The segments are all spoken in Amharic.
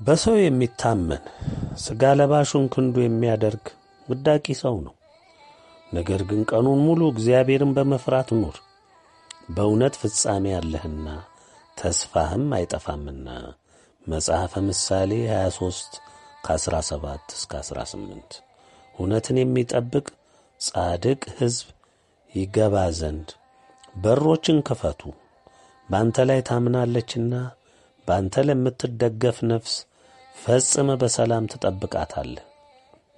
በሰው የሚታመን ሥጋ ለባሹን ክንዱ የሚያደርግ ውዳቂ ሰው ነው። ነገር ግን ቀኑን ሙሉ እግዚአብሔርን በመፍራት ኑር፣ በእውነት ፍጻሜ አለህና ተስፋህም አይጠፋምና። መጽሐፈ ምሳሌ 23 ከ17 እስከ 18። እውነትን የሚጠብቅ ጻድቅ ሕዝብ ይገባ ዘንድ በሮችን ክፈቱ። በአንተ ላይ ታምናለችና በአንተ ለምትደገፍ ነፍስ ፈጽመ በሰላም ትጠብቃታለህ።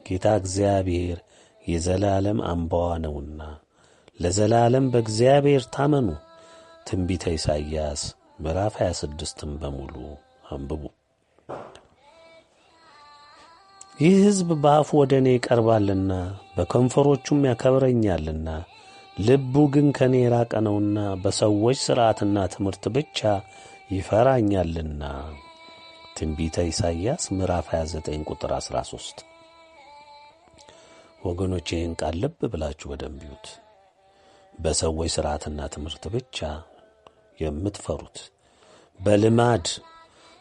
ጌታ እግዚአብሔር የዘላለም አምባዋ ነውና ለዘላለም በእግዚአብሔር ታመኑ። ትንቢተ ኢሳይያስ ምዕራፍ 26ን በሙሉ አንብቡ። ይህ ሕዝብ በአፉ ወደ እኔ ይቀርባልና በከንፈሮቹም ያከብረኛልና ልቡ ግን ከእኔ የራቀ ነውና በሰዎች ሥርዓትና ትምህርት ብቻ ይፈራኛልና። ትንቢተ ኢሳይያስ ምዕራፍ 29 ቁጥር 13። ወገኖቼ ይህን ቃል ልብ ብላችሁ በደንብ ይዩት። በሰዎች ሥርዓትና ትምህርት ብቻ የምትፈሩት፣ በልማድ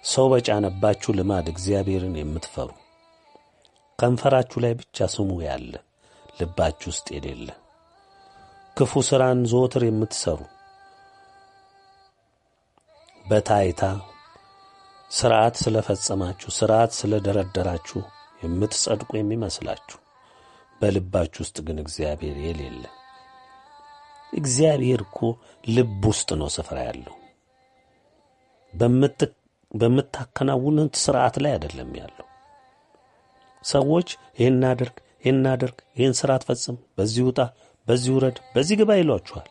ሰው በጫነባችሁ ልማድ እግዚአብሔርን የምትፈሩ፣ ከንፈራችሁ ላይ ብቻ ስሙ ያለ ልባችሁ ውስጥ የሌለ ክፉ ሥራን ዘወትር የምትሰሩ፣ በታይታ ሥርዓት ስለፈጸማችሁ ሥርዓት ስለደረደራችሁ የምትጸድቁ የሚመስላችሁ፣ በልባችሁ ውስጥ ግን እግዚአብሔር የሌለ። እግዚአብሔር እኮ ልብ ውስጥ ነው ስፍራ ያለው። በምታከናውኑት ሥርዓት ላይ አይደለም ያለው። ሰዎች ይህን አድርግ፣ ይህን አድርግ፣ ይህን ሥርዓት ፈጽም፣ በዚህ ውጣ፣ በዚህ ውረድ፣ በዚህ ግባ ይሏችኋል።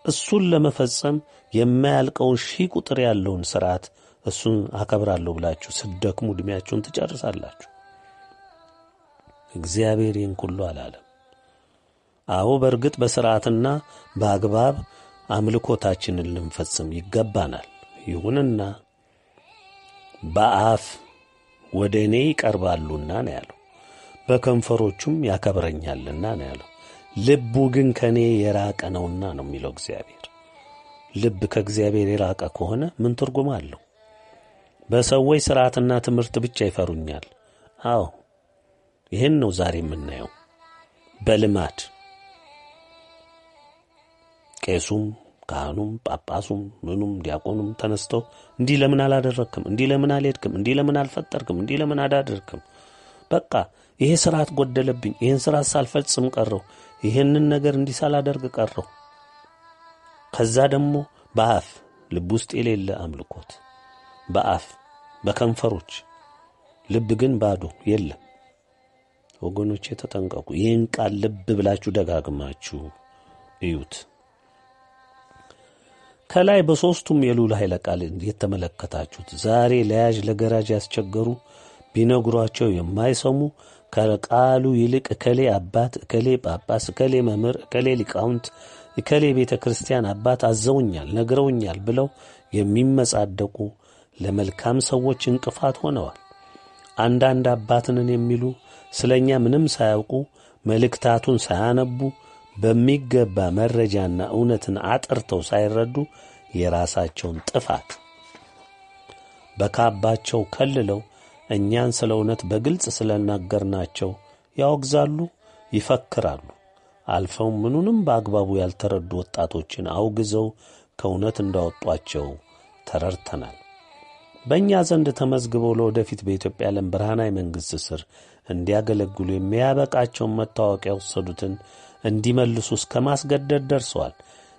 እሱን ለመፈጸም የማያልቀውን 1000 ቁጥር ያለውን ሥርዓት እሱን አከብራለሁ ብላችሁ ስትደክሙ ዕድሜያችሁን ትጨርሳላችሁ። እግዚአብሔር ይህን ሁሉ አላለም። አዎ በእርግጥ በሥርዓትና በአግባብ አምልኮታችንን ልንፈጽም ይገባናል። ይሁንና በአፍ ወደ እኔ ይቀርባሉና ነው ያለው፣ በከንፈሮቹም ያከብረኛልና ነው ያለው። ልቡ ግን ከእኔ የራቀ ነውና ነው የሚለው እግዚአብሔር። ልብ ከእግዚአብሔር የራቀ ከሆነ ምን ትርጉም አለው? በሰዎች ሥርዓትና ትምህርት ብቻ ይፈሩኛል። አዎ ይህን ነው ዛሬ የምናየው። በልማድ ቄሱም ካህኑም ጳጳሱም ምኑም ዲያቆኑም ተነስተው እንዲህ ለምን አላደረክም፣ እንዲህ ለምን አልሄድክም፣ እንዲህ ለምን አልፈጠርክም፣ እንዲህ ለምን አዳደርክም፣ በቃ ይሄ ሥርዓት ጎደለብኝ፣ ይህን ሥርዓት ሳልፈጽም ቀረው፣ ይህንን ነገር እንዲህ ሳላደርግ ቀረው። ከዛ ደግሞ በአፍ ልብ ውስጥ የሌለ አምልኮት፣ በአፍ በከንፈሮች ልብ ግን ባዶ የለም። ወገኖቼ ተጠንቀቁ። ይህን ቃል ልብ ብላችሁ ደጋግማችሁ እዩት። ከላይ በሦስቱም የልዑል ኃይለ ቃል የተመለከታችሁት ዛሬ ለያዥ ለገራዥ ያስቸገሩ ቢነግሯቸው የማይሰሙ ከቃሉ ይልቅ እከሌ አባት፣ እከሌ ጳጳስ፣ እከሌ መምህር፣ እከሌ ሊቃውንት፣ እከሌ ቤተ ክርስቲያን አባት አዘውኛል፣ ነግረውኛል ብለው የሚመጻደቁ ለመልካም ሰዎች እንቅፋት ሆነዋል። አንዳንድ አባትንን የሚሉ ስለ እኛ ምንም ሳያውቁ መልእክታቱን ሳያነቡ በሚገባ መረጃና እውነትን አጥርተው ሳይረዱ የራሳቸውን ጥፋት በካባቸው ከልለው እኛን ስለ እውነት በግልጽ ስለናገርናቸው ያወግዛሉ፣ ይፈክራሉ። አልፈው ምኑንም በአግባቡ ያልተረዱ ወጣቶችን አውግዘው ከእውነት እንዳወጧቸው ተረድተናል። በእኛ ዘንድ ተመዝግበው ለወደፊት በኢትዮጵያ ዓለም ብርሃናዊ መንግሥት ስር እንዲያገለግሉ የሚያበቃቸውን መታወቂያ የወሰዱትን እንዲመልሱ እስከ ማስገደድ ደርሰዋል።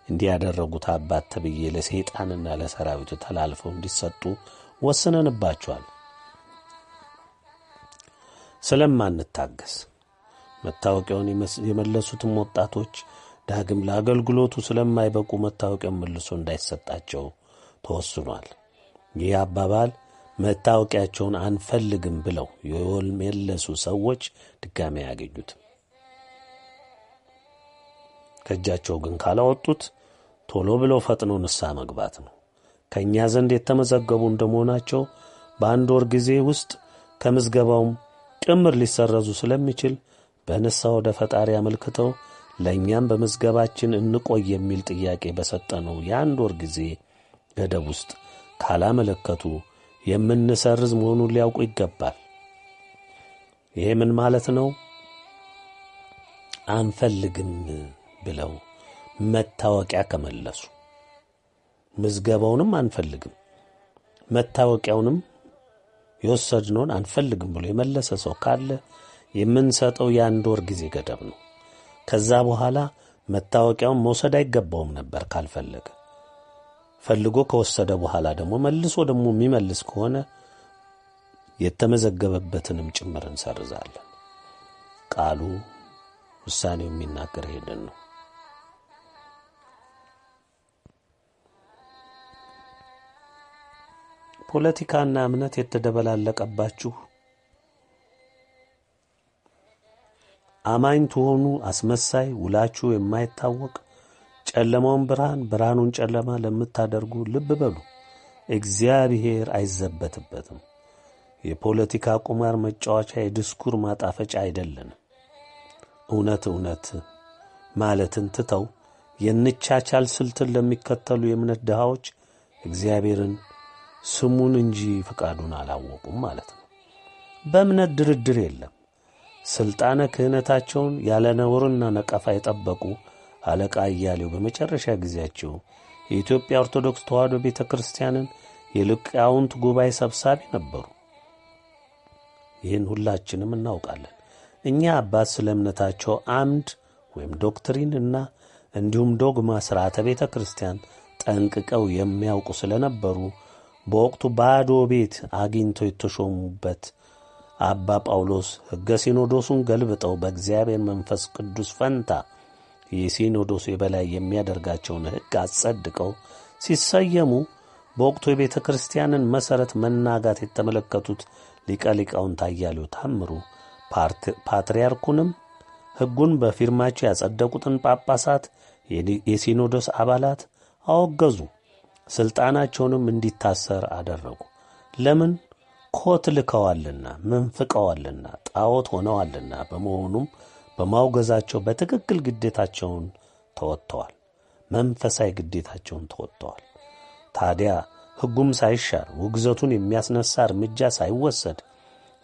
እንዲህ ያደረጉት አባት ተብዬ ለሰይጣንና ለሰራዊቱ ተላልፈው እንዲሰጡ ወስነንባቸዋል። ስለማንታገስ መታወቂያውን የመለሱትም ወጣቶች ዳግም ለአገልግሎቱ ስለማይበቁ መታወቂያውን መልሶ እንዳይሰጣቸው ተወስኗል። ይህ አባባል መታወቂያቸውን አንፈልግም ብለው የመለሱ ሰዎች ድጋሚ አያገኙትም። ከእጃቸው ግን ካላወጡት ቶሎ ብለው ፈጥነው ንስሐ መግባት ነው። ከእኛ ዘንድ የተመዘገቡ እንደመሆናቸው በአንድ ወር ጊዜ ውስጥ ከምዝገባውም ጭምር ሊሰረዙ ስለሚችል በንስሐ ወደ ፈጣሪ አመልክተው ለእኛም በምዝገባችን እንቆይ የሚል ጥያቄ በሰጠነው የአንድ ወር ጊዜ ገደብ ውስጥ ካላመለከቱ የምንሰርዝ መሆኑን ሊያውቁ ይገባል። ይሄ ምን ማለት ነው? አንፈልግም ብለው መታወቂያ ከመለሱ፣ ምዝገባውንም አንፈልግም መታወቂያውንም የወሰድነውን አንፈልግም ብሎ የመለሰ ሰው ካለ የምንሰጠው የ1 ወር ጊዜ ገደብ ነው። ከዛ በኋላ መታወቂያውን መውሰድ አይገባውም ነበር ካልፈለገ። ፈልጎ ከወሰደ በኋላ ደግሞ መልሶ ደግሞ የሚመልስ ከሆነ የተመዘገበበትንም ጭምር እንሰርዛለን። ቃሉ ውሳኔው የሚናገር ይሄንን ነው። ፖለቲካና እምነት የተደበላለቀባችሁ አማኝ ትሆኑ አስመሳይ ውላችሁ የማይታወቅ ጨለማውን ብርሃን ብርሃኑን ጨለማ ለምታደርጉ ልብ በሉ፣ እግዚአብሔር አይዘበትበትም። የፖለቲካ ቁማር መጫወቻ፣ የዲስኩር ማጣፈጫ አይደለንም። እውነት እውነት ማለትን ትተው የንቻቻል ስልትን ለሚከተሉ የእምነት ድሃዎች እግዚአብሔርን ስሙን እንጂ ፍቃዱን አላወቁም ማለት ነው። በእምነት ድርድር የለም። ስልጣነ ክህነታቸውን ያለ ነውርና ነቀፋ የጠበቁ አለቃ እያሌው በመጨረሻ ጊዜያቸው የኢትዮጵያ ኦርቶዶክስ ተዋሕዶ ቤተክርስቲያንን የሊቃውንት ጉባኤ ሰብሳቢ ነበሩ። ይህን ሁላችንም እናውቃለን። እኛ አባት ስለ እምነታቸው አምድ ወይም ዶክትሪን እና እንዲሁም ዶግማ ሥርዓተ ቤተ ክርስቲያን ጠንቅቀው የሚያውቁ ስለነበሩ በወቅቱ ባዶ ቤት አግኝተው የተሾሙበት አባ ጳውሎስ ሕገ ሲኖዶሱን ገልብጠው በእግዚአብሔር መንፈስ ቅዱስ ፈንታ የሲኖዶሱ የበላይ የሚያደርጋቸውን ሕግ አጸድቀው ሲሰየሙ በወቅቱ የቤተ ክርስቲያንን መሠረት መናጋት የተመለከቱት ሊቀ ሊቃውንት አያሌው ታምሩ ፓትርያርኩንም ሕጉን በፊርማቸው ያጸደቁትን ጳጳሳት የሲኖዶስ አባላት አወገዙ። ሥልጣናቸውንም እንዲታሰር አደረጉ። ለምን? ኮት ልከዋልና፣ መንፍቀዋልና፣ ጣዖት ሆነዋልና። በመሆኑም በማውገዛቸው በትክክል ግዴታቸውን ተወጥተዋል። መንፈሳዊ ግዴታቸውን ተወጥተዋል። ታዲያ ሕጉም ሳይሻር ውግዘቱን የሚያስነሳ እርምጃ ሳይወሰድ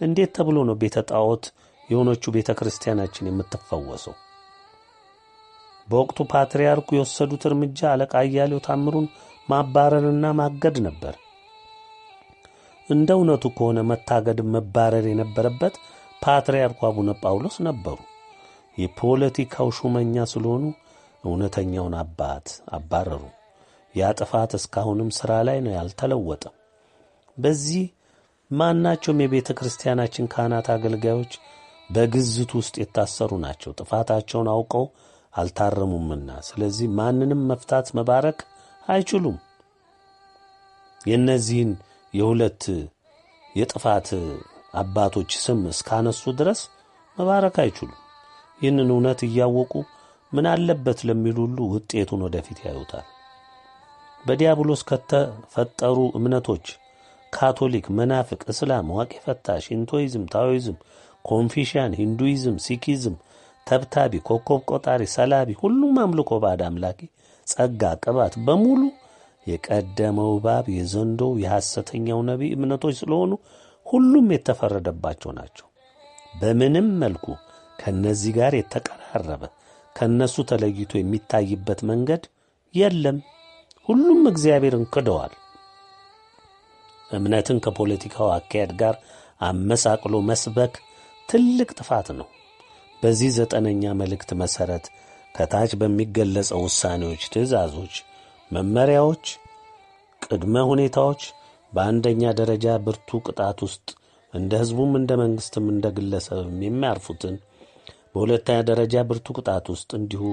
እንዴት ተብሎ ነው ቤተ ጣዖት የሆነችው ቤተ ክርስቲያናችን የምትፈወሰው? በወቅቱ ፓትርያርኩ የወሰዱት እርምጃ አለቃ እያሌው ታምሩን ማባረርና ማገድ ነበር። እንደ እውነቱ ከሆነ መታገድ መባረር የነበረበት ፓትርያርኩ አቡነ ጳውሎስ ነበሩ። የፖለቲካው ሹመኛ ስለሆኑ እውነተኛውን አባት አባረሩ። ያ ጥፋት እስካሁንም ሥራ ላይ ነው፣ ያልተለወጠም። በዚህ ማናቸውም የቤተ ክርስቲያናችን ካህናት አገልጋዮች በግዝት ውስጥ የታሰሩ ናቸው፣ ጥፋታቸውን አውቀው አልታረሙምና። ስለዚህ ማንንም መፍታት መባረክ አይችሉም። የእነዚህን የሁለት የጥፋት አባቶች ስም እስካነሱ ድረስ መባረክ አይችሉም። ይህንን እውነት እያወቁ ምን አለበት ለሚሉ ሁሉ ውጤቱን ወደፊት ያዩታል። በዲያብሎስ ከተፈጠሩ እምነቶች ካቶሊክ፣ መናፍቅ፣ እስላም፣ ዋቄ ፈታ፣ ሽንቶይዝም፣ ታኦይዝም፣ ኮንፊሽያን፣ ሂንዱይዝም፣ ሲኪዝም፣ ተብታቢ፣ ኮከብ ቆጣሪ፣ ሰላቢ፣ ሁሉም አምልኮ ባዕድ አምላኪ፣ ጸጋ፣ ቅባት በሙሉ የቀደመው እባብ የዘንዶው የሐሰተኛው ነቢይ እምነቶች ስለሆኑ ሁሉም የተፈረደባቸው ናቸው። በምንም መልኩ ከነዚህ ጋር የተቀራረበ ከነሱ ተለይቶ የሚታይበት መንገድ የለም። ሁሉም እግዚአብሔርን ክደዋል። እምነትን ከፖለቲካው አካሄድ ጋር አመሳቅሎ መስበክ ትልቅ ጥፋት ነው። በዚህ 9ኛ መልእክት መሠረት ከታች በሚገለጸው ውሳኔዎች፣ ትእዛዞች፣ መመሪያዎች፣ ቅድመ ሁኔታዎች በአንደኛ ደረጃ ብርቱ ቅጣት ውስጥ እንደ ሕዝቡም እንደ መንግሥትም እንደ ግለሰብም የሚያርፉትን፣ በሁለተኛ ደረጃ ብርቱ ቅጣት ውስጥ እንዲሁ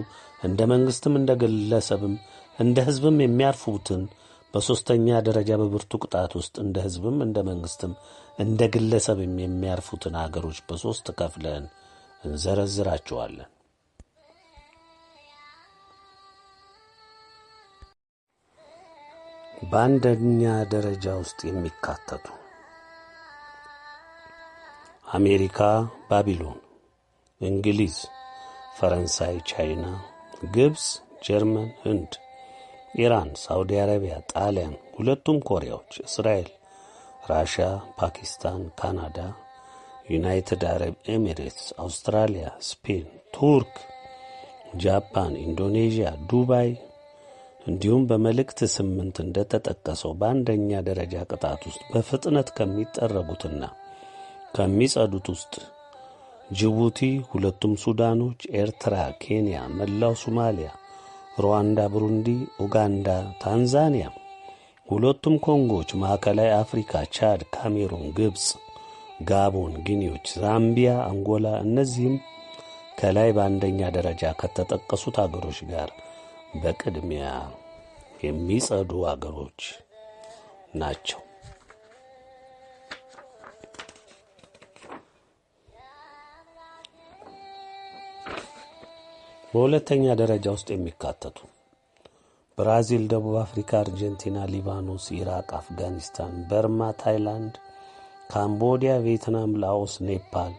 እንደ መንግሥትም እንደ ግለሰብም እንደ ሕዝብም የሚያርፉትን፣ በሦስተኛ ደረጃ በብርቱ ቅጣት ውስጥ እንደ ሕዝብም እንደ መንግሥትም እንደ ግለሰብም የሚያርፉትን አገሮች በሦስት ከፍለን እንዘረዝራቸዋለን። በአንደኛ ደረጃ ውስጥ የሚካተቱ አሜሪካ፣ ባቢሎን፣ እንግሊዝ፣ ፈረንሳይ፣ ቻይና፣ ግብፅ፣ ጀርመን፣ ህንድ፣ ኢራን፣ ሳውዲ አረቢያ፣ ጣሊያን፣ ሁለቱም ኮሪያዎች፣ እስራኤል፣ ራሽያ፣ ፓኪስታን፣ ካናዳ፣ ዩናይትድ አረብ ኤሚሬትስ፣ አውስትራሊያ፣ ስፔን፣ ቱርክ፣ ጃፓን፣ ኢንዶኔዥያ፣ ዱባይ እንዲሁም በመልእክት 8 እንደተጠቀሰው በአንደኛ ደረጃ ቅጣት ውስጥ በፍጥነት ከሚጠረጉትና ከሚጸዱት ውስጥ ጅቡቲ፣ ሁለቱም ሱዳኖች፣ ኤርትራ፣ ኬንያ፣ መላው ሶማሊያ፣ ሩዋንዳ፣ ብሩንዲ፣ ኡጋንዳ፣ ታንዛኒያ፣ ሁለቱም ኮንጎዎች፣ ማዕከላዊ አፍሪካ፣ ቻድ፣ ካሜሩን፣ ግብፅ፣ ጋቦን፣ ጊኒዎች፣ ዛምቢያ፣ አንጎላ እነዚህም ከላይ በአንደኛ ደረጃ ከተጠቀሱት አገሮች ጋር በቅድሚያ የሚጸዱ አገሮች ናቸው። በሁለተኛ ደረጃ ውስጥ የሚካተቱ ብራዚል፣ ደቡብ አፍሪካ፣ አርጀንቲና፣ ሊባኖስ፣ ኢራቅ፣ አፍጋኒስታን፣ በርማ፣ ታይላንድ፣ ካምቦዲያ፣ ቪየትናም፣ ላኦስ፣ ኔፓል፣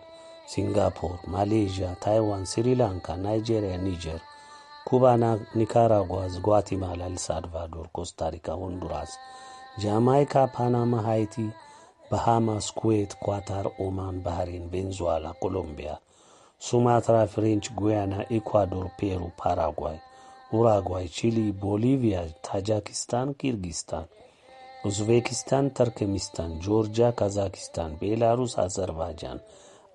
ሲንጋፖር፣ ማሌዥያ፣ ታይዋን፣ ስሪላንካ፣ ናይጄሪያ፣ ኒጀር፣ ኩባ፣ ኒካራጓ፣ ጓቲማላ፣ ኤልሳልቫዶር፣ ኮስታሪካ፣ ሆንዱራስ፣ ጃማይካ፣ ፓናማ፣ ሃይቲ፣ ባሃማስ፣ ኩዌት፣ ኳታር፣ ኦማን፣ ባህሬን፣ ቬንዙዋላ፣ ኮሎምቢያ፣ ሱማትራ፣ ፍሬንች ጉያና፣ ኢኳዶር፣ ፔሩ፣ ፓራጓይ፣ ኡራጓይ፣ ቺሊ፣ ቦሊቪያ፣ ታጃኪስታን፣ ኪርጊስታን፣ ኡዝቤኪስታን፣ ተርክሚስታን፣ ጆርጂያ፣ ካዛኪስታን፣ ቤላሩስ፣ አዘርባይጃን፣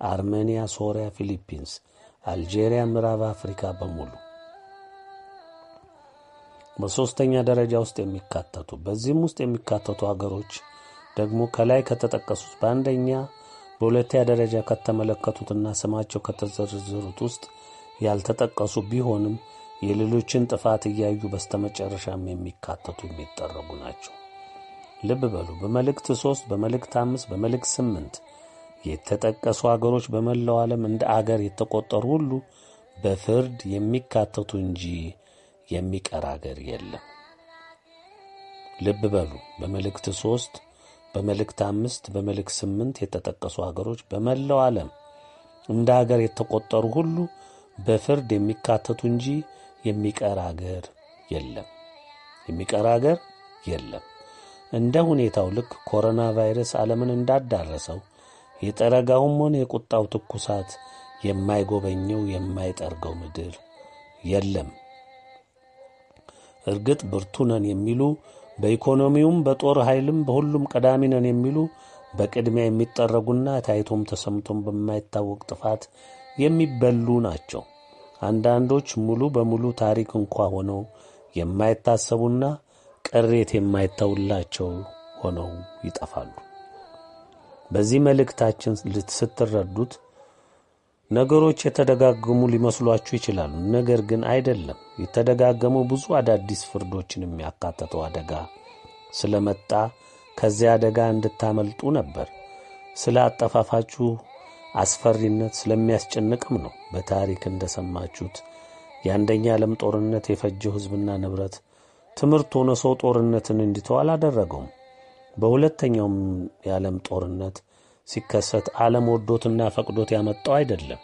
አርሜኒያ፣ ሶሪያ፣ ፊሊፒንስ፣ አልጄሪያ፣ ምዕራብ አፍሪካ በሙሉ በሦስተኛ ደረጃ ውስጥ የሚካተቱ በዚህም ውስጥ የሚካተቱ አገሮች ደግሞ ከላይ ከተጠቀሱት በአንደኛ በሁለተኛ ደረጃ ከተመለከቱትና ስማቸው ከተዘረዘሩት ውስጥ ያልተጠቀሱ ቢሆንም የሌሎችን ጥፋት እያዩ በስተመጨረሻም የሚካተቱ የሚጠረጉ ናቸው። ልብ በሉ። በመልእክት 3 በመልእክት 5 በመልእክት 8 የተጠቀሱ አገሮች በመላው ዓለም እንደ አገር የተቆጠሩ ሁሉ በፍርድ የሚካተቱ እንጂ የሚቀር አገር የለም። ልብ በሉ። በመልእክት 3 በመልእክት 5 በመልእክት 8 የተጠቀሱ አገሮች በመላው ዓለም እንደ አገር የተቆጠሩ ሁሉ በፍርድ የሚካተቱ እንጂ የሚቀር አገር የለም። የሚቀር አገር የለም። እንደ ሁኔታው ልክ ኮሮና ቫይረስ ዓለምን እንዳዳረሰው የጠረጋውም ሆነ የቁጣው ትኩሳት የማይጎበኘው የማይጠርገው ምድር የለም። እርግጥ ብርቱ ነን የሚሉ በኢኮኖሚውም በጦር ኃይልም በሁሉም ቀዳሚ ነን የሚሉ በቅድሚያ የሚጠረጉና ታይቶም ተሰምቶም በማይታወቅ ጥፋት የሚበሉ ናቸው። አንዳንዶች ሙሉ በሙሉ ታሪክ እንኳ ሆነው የማይታሰቡና ቅሬት የማይተውላቸው ሆነው ይጠፋሉ። በዚህ መልእክታችን ስትረዱት ነገሮች የተደጋገሙ ሊመስሏችሁ ይችላሉ። ነገር ግን አይደለም። የተደጋገሙ ብዙ አዳዲስ ፍርዶችን የሚያካትተው አደጋ ስለመጣ ከዚያ አደጋ እንድታመልጡ ነበር። ስለ አጠፋፋችሁ አስፈሪነት ስለሚያስጨንቅም ነው። በታሪክ እንደሰማችሁት የአንደኛ ዓለም ጦርነት የፈጀው ሕዝብና ንብረት ትምህርት ሆኖ ሰው ጦርነትን እንዲተው አላደረገውም። በሁለተኛውም የዓለም ጦርነት ሲከሰት ዓለም ወዶትና ፈቅዶት ያመጣው አይደለም።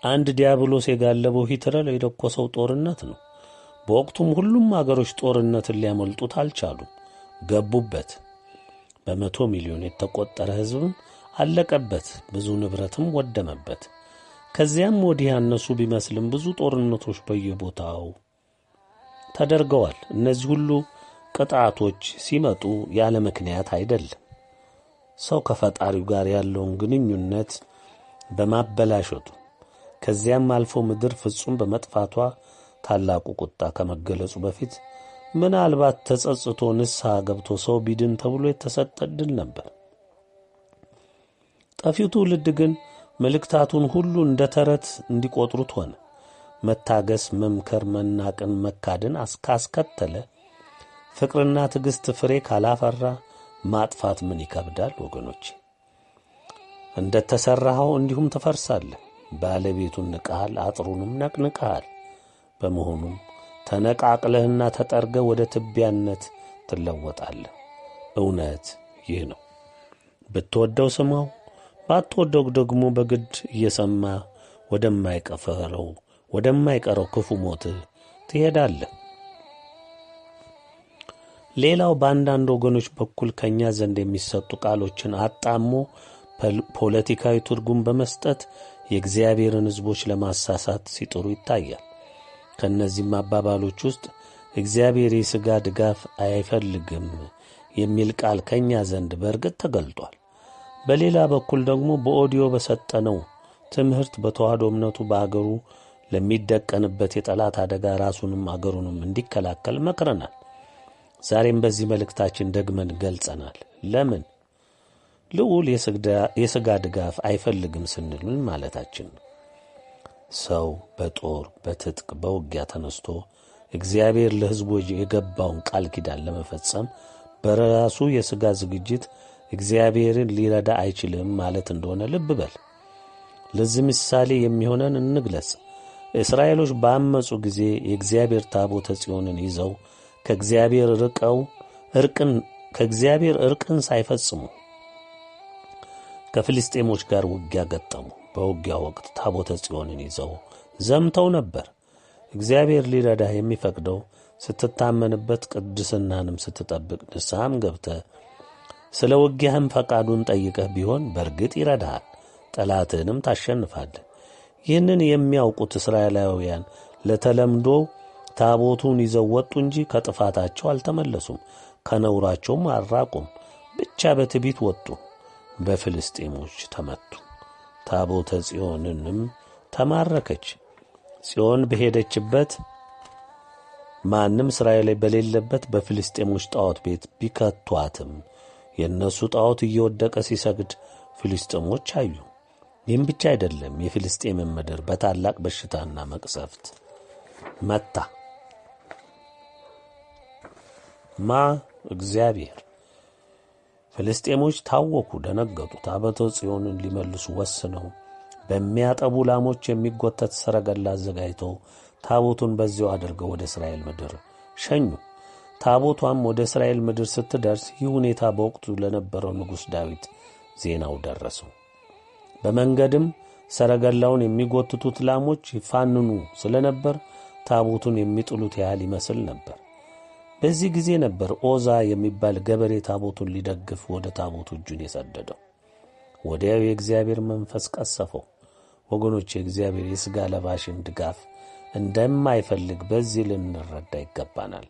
አንድ ዲያብሎስ የጋለበው ሂትለር የደኮሰው ጦርነት ነው። በወቅቱም ሁሉም አገሮች ጦርነትን ሊያመልጡት አልቻሉም፣ ገቡበት። በመቶ ሚሊዮን የተቆጠረ ሕዝብም አለቀበት፣ ብዙ ንብረትም ወደመበት። ከዚያም ወዲህ ያነሱ ቢመስልም ብዙ ጦርነቶች በየቦታው ተደርገዋል። እነዚህ ሁሉ ቅጣቶች ሲመጡ ያለ ምክንያት አይደለም። ሰው ከፈጣሪው ጋር ያለውን ግንኙነት በማበላሸቱ ከዚያም አልፎ ምድር ፍጹም በመጥፋቷ ታላቁ ቁጣ ከመገለጹ በፊት ምናልባት ተጸጽቶ ንስሐ ገብቶ ሰው ቢድን ተብሎ የተሰጠ ዕድል ነበር። ጠፊው ትውልድ ግን መልእክታቱን ሁሉ እንደ ተረት እንዲቆጥሩት ሆነ። መታገስ፣ መምከር፣ መናቅን፣ መካድን ካስከተለ ፍቅርና ትዕግስት ፍሬ ካላፈራ ማጥፋት ምን ይከብዳል ወገኖች? እንደተሰራኸው እንዲሁም ትፈርሳለህ። ባለቤቱን ንቀሃል፣ አጥሩንም ነቅንቀሃል። በመሆኑም ተነቃቅለህና ተጠርገህ ወደ ትቢያነት ትለወጣለህ። እውነት ይህ ነው። ብትወደው ስማው፣ ባትወደው ደግሞ በግድ እየሰማ ወደማይቀረው ክፉ ሞትህ ትሄዳለህ። ሌላው በአንዳንድ ወገኖች በኩል ከእኛ ዘንድ የሚሰጡ ቃሎችን አጣሞ ፖለቲካዊ ትርጉም በመስጠት የእግዚአብሔርን ሕዝቦች ለማሳሳት ሲጥሩ ይታያል። ከእነዚህም አባባሎች ውስጥ እግዚአብሔር የሥጋ ድጋፍ አይፈልግም የሚል ቃል ከእኛ ዘንድ በእርግጥ ተገልጧል። በሌላ በኩል ደግሞ በኦዲዮ በሰጠነው ትምህርት በተዋህዶ እምነቱ በአገሩ ለሚደቀንበት የጠላት አደጋ ራሱንም አገሩንም እንዲከላከል መክረናል። ዛሬም በዚህ መልእክታችን ደግመን ገልጸናል። ለምን ልዑል የሥጋ ድጋፍ አይፈልግም ስንል ምን ማለታችን ነው? ሰው በጦር በትጥቅ በውጊያ ተነስቶ እግዚአብሔር ለሕዝቡ የገባውን ቃል ኪዳን ለመፈጸም በራሱ የሥጋ ዝግጅት እግዚአብሔርን ሊረዳ አይችልም ማለት እንደሆነ ልብ በል። ለዚህ ምሳሌ የሚሆነን እንግለጽ። እስራኤሎች ባመፁ ጊዜ የእግዚአብሔር ታቦተ ጽዮንን ይዘው ከእግዚአብሔር እርቅን ሳይፈጽሙ ከፍልስጤሞች ጋር ውጊያ ገጠሙ። በውጊያው ወቅት ታቦተ ጽዮንን ይዘው ዘምተው ነበር። እግዚአብሔር ሊረዳህ የሚፈቅደው ስትታመንበት፣ ቅድስናንም ስትጠብቅ፣ ንስሐም ገብተህ ስለ ውጊያህም ፈቃዱን ጠይቀህ ቢሆን በእርግጥ ይረዳሃል፣ ጠላትህንም ታሸንፋለህ። ይህንን የሚያውቁት እስራኤላውያን ለተለምዶ ታቦቱን ይዘው ወጡ እንጂ ከጥፋታቸው አልተመለሱም፣ ከነውራቸውም አልራቁም። ብቻ በትዕቢት ወጡ፣ በፍልስጤሞች ተመቱ። ታቦተ ጽዮንንም ተማረከች። ጽዮን በሄደችበት ማንም እስራኤል በሌለበት በፍልስጤሞች ጣዖት ቤት ቢከቷትም የእነሱ ጣዖት እየወደቀ ሲሰግድ ፍልስጤሞች አዩ። ይህም ብቻ አይደለም፣ የፍልስጤምን ምድር በታላቅ በሽታና መቅሰፍት መታ። እግዚአብሔር። ፍልስጤሞች ታወኩ፣ ደነገጡ። ታቦተ ጽዮንን ሊመልሱ ወስነው በሚያጠቡ ላሞች የሚጎተት ሰረገላ አዘጋጅተው ታቦቱን በዚያው አድርገው ወደ እስራኤል ምድር ሸኙ። ታቦቷም ወደ እስራኤል ምድር ስትደርስ ይህ ሁኔታ በወቅቱ ለነበረው ንጉሥ ዳዊት ዜናው ደረሰው። በመንገድም ሰረገላውን የሚጎትቱት ላሞች ይፋንኑ ስለነበር ታቦቱን የሚጥሉት ያህል ይመስል ነበር። በዚህ ጊዜ ነበር ኦዛ የሚባል ገበሬ ታቦቱን ሊደግፍ ወደ ታቦቱ እጁን የሰደደው። ወዲያው የእግዚአብሔር መንፈስ ቀሰፈው። ወገኖች፣ የእግዚአብሔር የሥጋ ለባሽን ድጋፍ እንደማይፈልግ በዚህ ልንረዳ ይገባናል።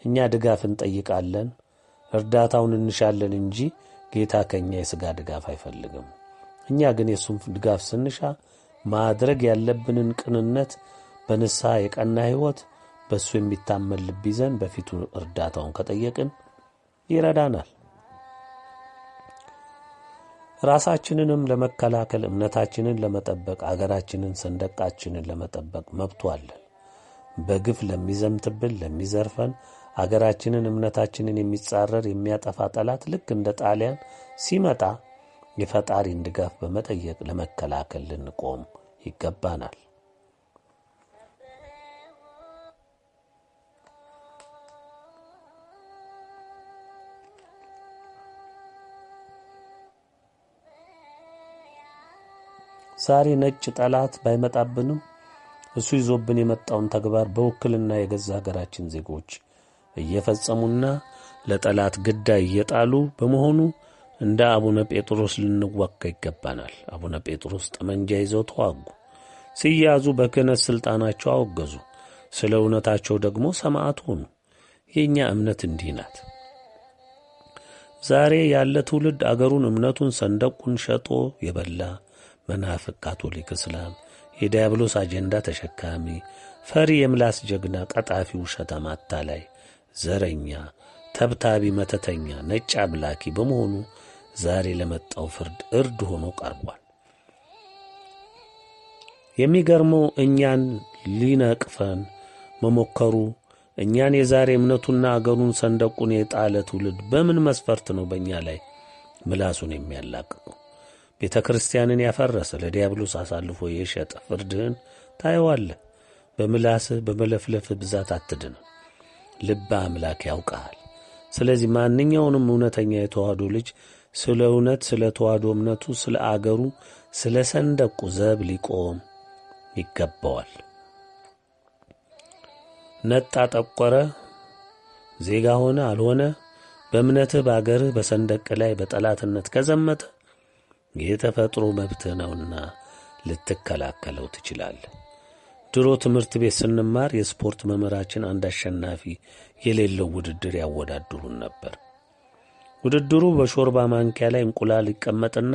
እኛ ድጋፍ እንጠይቃለን፣ እርዳታውን እንሻለን እንጂ ጌታ ከእኛ የሥጋ ድጋፍ አይፈልግም። እኛ ግን የእሱን ድጋፍ ስንሻ ማድረግ ያለብንን ቅንነት፣ በንስሐ የቀና ሕይወት፣ በእሱ የሚታመን ልብ ይዘን በፊቱ እርዳታውን ከጠየቅን ይረዳናል። ራሳችንንም ለመከላከል፣ እምነታችንን ለመጠበቅ፣ አገራችንን፣ ሰንደቃችንን ለመጠበቅ መብቱ አለን። በግፍ ለሚዘምትብን፣ ለሚዘርፈን፣ አገራችንን፣ እምነታችንን የሚጻረር የሚያጠፋ ጠላት ልክ እንደ ጣሊያን ሲመጣ የፈጣሪን ድጋፍ በመጠየቅ ለመከላከል ልንቆም ይገባናል። ዛሬ ነጭ ጠላት ባይመጣብንም እሱ ይዞብን የመጣውን ተግባር በውክልና የገዛ ሀገራችን ዜጎች እየፈጸሙና ለጠላት ግዳይ እየጣሉ በመሆኑ እንደ አቡነ ጴጥሮስ ልንዋጋ ይገባናል። አቡነ ጴጥሮስ ጠመንጃ ይዘው ተዋጉ። ሲያዙ በክህነት ሥልጣናቸው አወገዙ። ስለ እውነታቸው ደግሞ ሰማዕት ሆኑ። የእኛ እምነት እንዲህ ናት። ዛሬ ያለ ትውልድ አገሩን፣ እምነቱን፣ ሰንደቁን ሸጦ የበላ መናፍቅ፣ ካቶሊክ፣ እስላም፣ የዲያብሎስ አጀንዳ ተሸካሚ፣ ፈሪ፣ የምላስ ጀግና፣ ቀጣፊ፣ ውሸታም፣ አታላይ፣ ዘረኛ፣ ተብታቢ፣ መተተኛ፣ ነጭ አምላኪ በመሆኑ ዛሬ ለመጣው ፍርድ እርድ ሆኖ ቀርቧል። የሚገርመው እኛን ሊነቅፈን መሞከሩ፣ እኛን የዛሬ እምነቱና አገሩን ሰንደቁን የጣለ ትውልድ በምን መስፈርት ነው በእኛ ላይ ምላሱን የሚያላቅቀው? ቤተ ክርስቲያንን ያፈረሰ ለዲያብሎስ አሳልፎ የሸጠ ፍርድህን ታየዋለህ። በምላስህ በመለፍለፍህ ብዛት አትድንም። ልበ አምላክ ያውቀሃል። ስለዚህ ማንኛውንም እውነተኛ የተዋህዶ ልጅ ስለ እውነት፣ ስለ ተዋህዶ እምነቱ፣ ስለ አገሩ፣ ስለ ሰንደቁ ዘብ ሊቆም ይገባዋል። ነጣ፣ ጠቆረ፣ ዜጋ ሆነ አልሆነ በእምነትህ በአገርህ በሰንደቅ ላይ በጠላትነት ከዘመተ የተፈጥሮ መብትህ ነውና ልትከላከለው ትችላለህ። ድሮ ትምህርት ቤት ስንማር የስፖርት መምህራችን አንድ አሸናፊ የሌለው ውድድር ያወዳድሩን ነበር። ውድድሩ በሾርባ ማንኪያ ላይ እንቁላል ይቀመጥና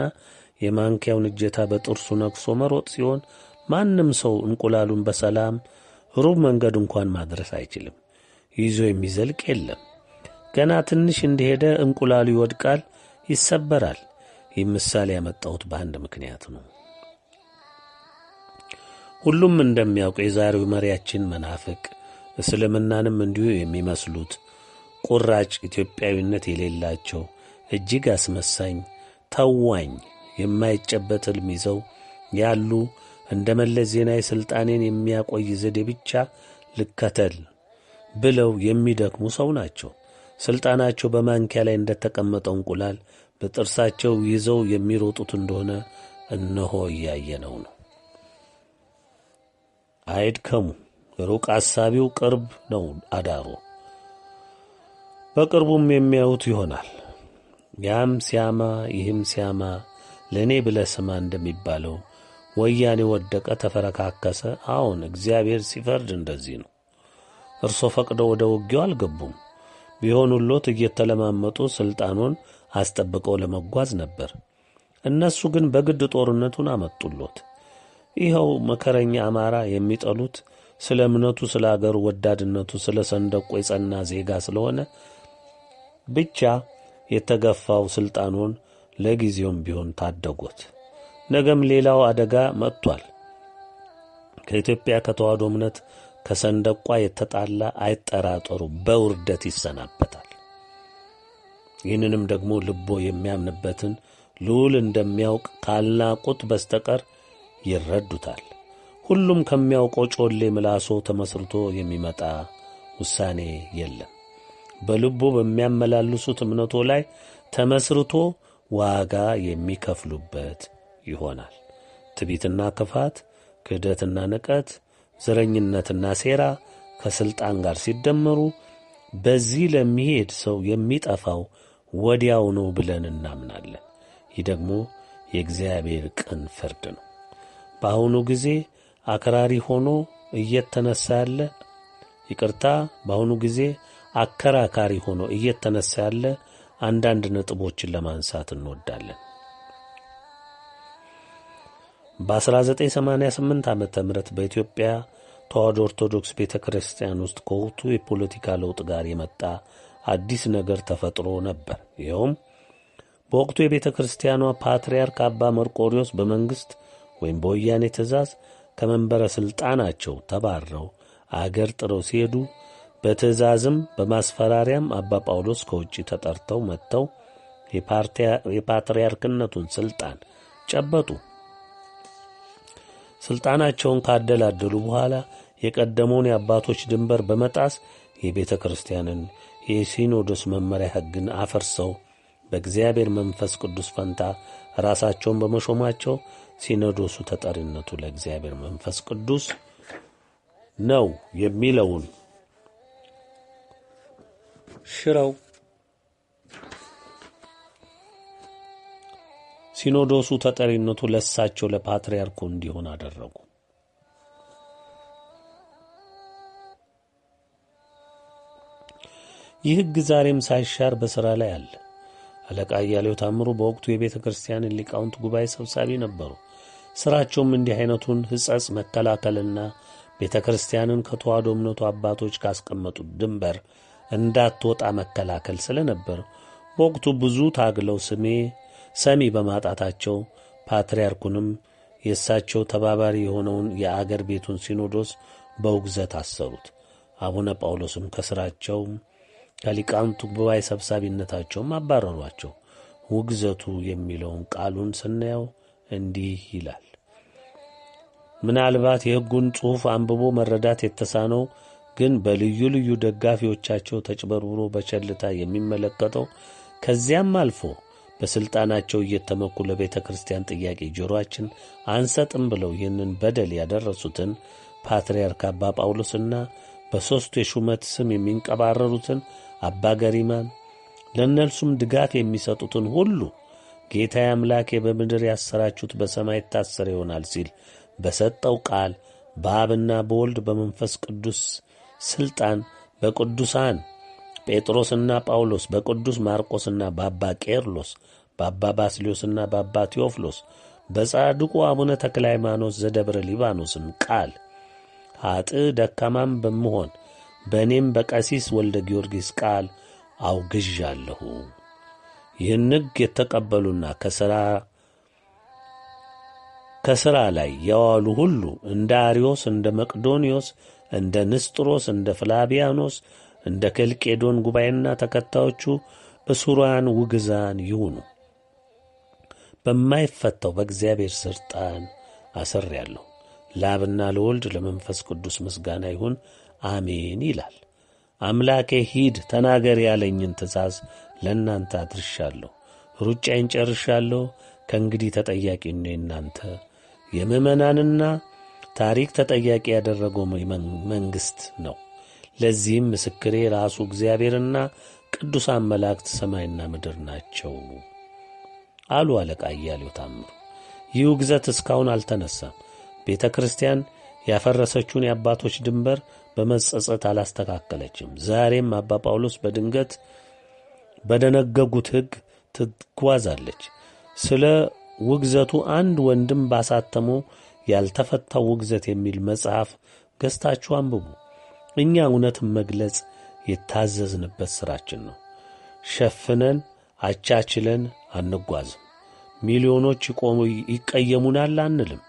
የማንኪያውን እጀታ በጥርሱ ነክሶ መሮጥ ሲሆን ማንም ሰው እንቁላሉን በሰላም ሩብ መንገድ እንኳን ማድረስ አይችልም። ይዞ የሚዘልቅ የለም። ገና ትንሽ እንደሄደ እንቁላሉ ይወድቃል፣ ይሰበራል። ይህ ምሳሌ ያመጣሁት በአንድ ምክንያት ነው። ሁሉም እንደሚያውቅ የዛሬው መሪያችን መናፍቅ፣ እስልምናንም እንዲሁ የሚመስሉት ቁራጭ ኢትዮጵያዊነት የሌላቸው እጅግ አስመሳኝ፣ ተዋኝ፣ የማይጨበጥ ሕልም ይዘው ያሉ እንደ መለስ ዜናዊ ሥልጣኔን የሚያቆይ ዘዴ ብቻ ልከተል ብለው የሚደክሙ ሰው ናቸው። ሥልጣናቸው በማንኪያ ላይ እንደተቀመጠው እንቁላል በጥርሳቸው ይዘው የሚሮጡት እንደሆነ እነሆ እያየነው ነው። አይድከሙ፣ ሩቅ አሳቢው ቅርብ ነው አዳሩ። በቅርቡም የሚያዩት ይሆናል። ያም ሲያማ ይህም ሲያማ ለእኔ ብለህ ስማ እንደሚባለው ወያኔ ወደቀ፣ ተፈረካከሰ። አዎን፣ እግዚአብሔር ሲፈርድ እንደዚህ ነው። እርሶ ፈቅደው ወደ ውጊያው አልገቡም። ቢሆኑሎት እየተለማመጡ ሥልጣኑን አስጠብቀው ለመጓዝ ነበር። እነሱ ግን በግድ ጦርነቱን አመጡሎት። ይኸው መከረኛ አማራ የሚጠሉት ስለ እምነቱ፣ ስለ አገሩ ወዳድነቱ፣ ስለ ሰንደቁ የጸና ዜጋ ስለሆነ ብቻ የተገፋው ሥልጣኑን ለጊዜውም ቢሆን ታደጎት። ነገም ሌላው አደጋ መጥቷል። ከኢትዮጵያ ከተዋሕዶ እምነት ከሰንደቋ የተጣላ አይጠራጠሩ፣ በውርደት ይሰናበታል። ይህንንም ደግሞ ልቦ የሚያምንበትን ልዑል እንደሚያውቅ ካልናቁት በስተቀር ይረዱታል። ሁሉም ከሚያውቀው ጮሌ ምላሶ ተመስርቶ የሚመጣ ውሳኔ የለም። በልቦ በሚያመላልሱት እምነቶ ላይ ተመስርቶ ዋጋ የሚከፍሉበት ይሆናል። ትዕቢትና ክፋት፣ ክህደትና ንቀት፣ ዘረኝነትና ሴራ ከሥልጣን ጋር ሲደመሩ በዚህ ለሚሄድ ሰው የሚጠፋው ወዲያው ነው ብለን እናምናለን። ይህ ደግሞ የእግዚአብሔር ቅን ፍርድ ነው። በአሁኑ ጊዜ አክራሪ ሆኖ እየተነሳ ያለ በአሁኑ ጊዜ አከራካሪ ሆኖ እየተነሳ ያለ አንዳንድ ነጥቦችን ለማንሳት እንወዳለን። በ1988 ዓመተ ምህረት በኢትዮጵያ ተዋሕዶ ኦርቶዶክስ ቤተ ክርስቲያን ውስጥ ከወቅቱ የፖለቲካ ለውጥ ጋር የመጣ አዲስ ነገር ተፈጥሮ ነበር። ይኸውም በወቅቱ የቤተ ክርስቲያኗ ፓትርያርክ አባ መርቆሪዎስ በመንግሥት ወይም በወያኔ ትእዛዝ ከመንበረ ሥልጣናቸው ተባረው አገር ጥረው ሲሄዱ በትእዛዝም በማስፈራሪያም አባ ጳውሎስ ከውጭ ተጠርተው መጥተው የፓትርያርክነቱን ሥልጣን ጨበጡ። ሥልጣናቸውን ካደላደሉ በኋላ የቀደመውን የአባቶች ድንበር በመጣስ የቤተ ክርስቲያንን የሲኖዶስ መመሪያ ሕግን አፈርሰው በእግዚአብሔር መንፈስ ቅዱስ ፈንታ ራሳቸውን በመሾማቸው ሲኖዶሱ ተጠሪነቱ ለእግዚአብሔር መንፈስ ቅዱስ ነው የሚለውን ሽረው ሲኖዶሱ ተጠሪነቱ ለሳቸው ለፓትርያርኩ እንዲሆን አደረጉ። ይህ ሕግ ዛሬም ሳይሻር በሥራ ላይ አለ። አለቃ እያሌው ታምሩ በወቅቱ የቤተ ክርስቲያንን ሊቃውንት ጉባኤ ሰብሳቢ ነበሩ። ሥራቸውም እንዲህ ዐይነቱን ሕጸጽ መከላከልና ቤተ ክርስቲያንን ከተዋሕዶ እምነቱ አባቶች ካስቀመጡት ድንበር እንዳትወጣ መከላከል ስለ ነበር በወቅቱ ብዙ ታግለው ሰሚ በማጣታቸው ፓትርያርኩንም የእሳቸው ተባባሪ የሆነውን የአገር ቤቱን ሲኖዶስ በውግዘት አሰሩት። አቡነ ጳውሎስም ከሥራቸው ከሊቃውንቱ ጉባኤ ሰብሳቢነታቸውም አባረሯቸው። ውግዘቱ የሚለውን ቃሉን ስናየው እንዲህ ይላል። ምናልባት የሕጉን ጽሑፍ አንብቦ መረዳት የተሳነው ግን በልዩ ልዩ ደጋፊዎቻቸው ተጭበርብሮ በቸልታ የሚመለከተው ከዚያም አልፎ በሥልጣናቸው እየተመኩ ለቤተ ክርስቲያን ጥያቄ ጆሮአችን አንሰጥም ብለው ይህንን በደል ያደረሱትን ፓትርያርክ አባ ጳውሎስና በሦስቱ የሹመት ስም የሚንቀባረሩትን አባ ገሪማን ለእነርሱም ድጋፍ የሚሰጡትን ሁሉ ጌታዬ አምላኬ በምድር ያሰራችሁት በሰማይ ይታሰር ይሆናል ሲል በሰጠው ቃል በአብና በወልድ በመንፈስ ቅዱስ ሥልጣን በቅዱሳን ጴጥሮስና ጳውሎስ በቅዱስ ማርቆስና በአባ ቄርሎስ በአባ ባስልዮስና በአባ ቴዎፍሎስ በጻድቁ አቡነ ተክለ ሃይማኖት ዘደብረ ሊባኖስም ቃል ኀጥእ ደካማም በምሆን በእኔም በቀሲስ ወልደ ጊዮርጊስ ቃል አውግዣለሁ። ይህን ሕግ የተቀበሉና ከሥራ ላይ የዋሉ ሁሉ እንደ አርዮስ፣ እንደ መቅዶንዮስ፣ እንደ ንስጥሮስ፣ እንደ ፍላቢያኖስ፣ እንደ ከልቄዶን ጉባኤና ተከታዮቹ እሱራን ውግዛን ይሁኑ። በማይፈታው በእግዚአብሔር ሥልጣን አስሬአለሁ። ለአብና ለወልድ ለመንፈስ ቅዱስ ምስጋና ይሁን፣ አሜን ይላል። አምላኬ ሂድ ተናገር ያለኝን ትእዛዝ ለእናንተ አድርሻለሁ። ሩጫዬን ጨርሻለሁ። ከእንግዲህ ተጠያቂ ነው እናንተ የምእመናንና ታሪክ ተጠያቂ ያደረገው መንግሥት ነው። ለዚህም ምስክሬ ራሱ እግዚአብሔርና ቅዱሳን መላእክት ሰማይና ምድር ናቸው አሉ አለቃ እያሌው ታምሩ። ይህ ውግዘት እስካሁን አልተነሳም። ቤተ ክርስቲያን ያፈረሰችውን የአባቶች ድንበር በመጸጸት አላስተካከለችም። ዛሬም አባ ጳውሎስ በድንገት በደነገጉት ሕግ ትጓዛለች። ስለ ውግዘቱ አንድ ወንድም ባሳተመው ያልተፈታው ውግዘት የሚል መጽሐፍ ገዝታችሁ አንብቡ። እኛ እውነትን መግለጽ የታዘዝንበት ሥራችን ነው። ሸፍነን አቻችለን አንጓዝም። ሚሊዮኖች ይቀየሙናል አንልም።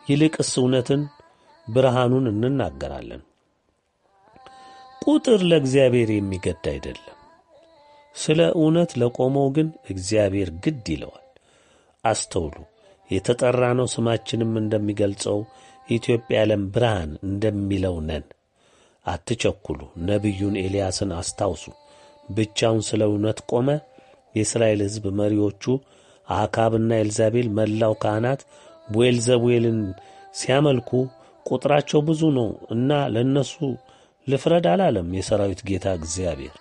ይልቅስ እውነትን ብርሃኑን እንናገራለን። ቁጥር ለእግዚአብሔር የሚገድ አይደለም። ስለ እውነት ለቆመው ግን እግዚአብሔር ግድ ይለዋል። አስተውሉ። የተጠራ ነው። ስማችንም እንደሚገልጸው ኢትዮጵያ የዓለም ብርሃን እንደሚለው ነን። አትቸኩሉ። ነቢዩን ኤልያስን አስታውሱ። ብቻውን ስለ እውነት ቆመ። የእስራኤል ሕዝብ መሪዎቹ አካብና ኤልዛቤል፣ መላው ካህናት ብዔልዜቡልን ሲያመልኩ ቁጥራቸው ብዙ ነው እና ለእነሱ ልፍረድ አላለም የሰራዊት ጌታ እግዚአብሔር።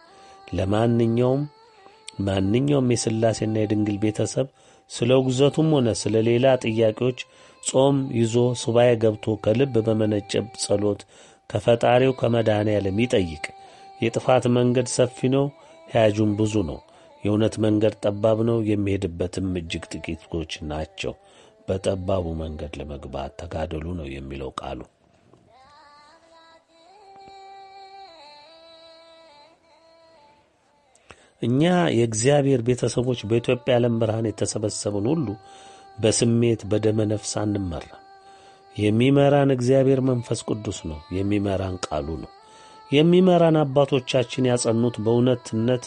ማንኛውም የሥላሴና የድንግል ቤተሰብ ስለ ውግዘቱም ሆነ ስለ ሌላ ጥያቄዎች ጾም ይዞ ሱባኤ ገብቶ ከልብ በመነጨ ጸሎት ከፈጣሪው ከመድኃኔዓለም ይጠይቅ። የጥፋት መንገድ ሰፊ ነው፣ ሕያጁም ብዙ ነው። የእውነት መንገድ ጠባብ ነው፣ የሚሄድበትም እጅግ ጥቂቶች ናቸው። በጠባቡ መንገድ ለመግባት ተጋደሉ ነው የሚለው ቃሉ። እኛ የእግዚአብሔር ቤተሰቦች በኢትዮጵያ ዓለም ብርሃን የተሰበሰብን ሁሉ በስሜት በደመ ነፍስ አንመራም። የሚመራን እግዚአብሔር መንፈስ ቅዱስ ነው። የሚመራን ቃሉ ነው። የሚመራን አባቶቻችን ያጸኑት በእውነትነት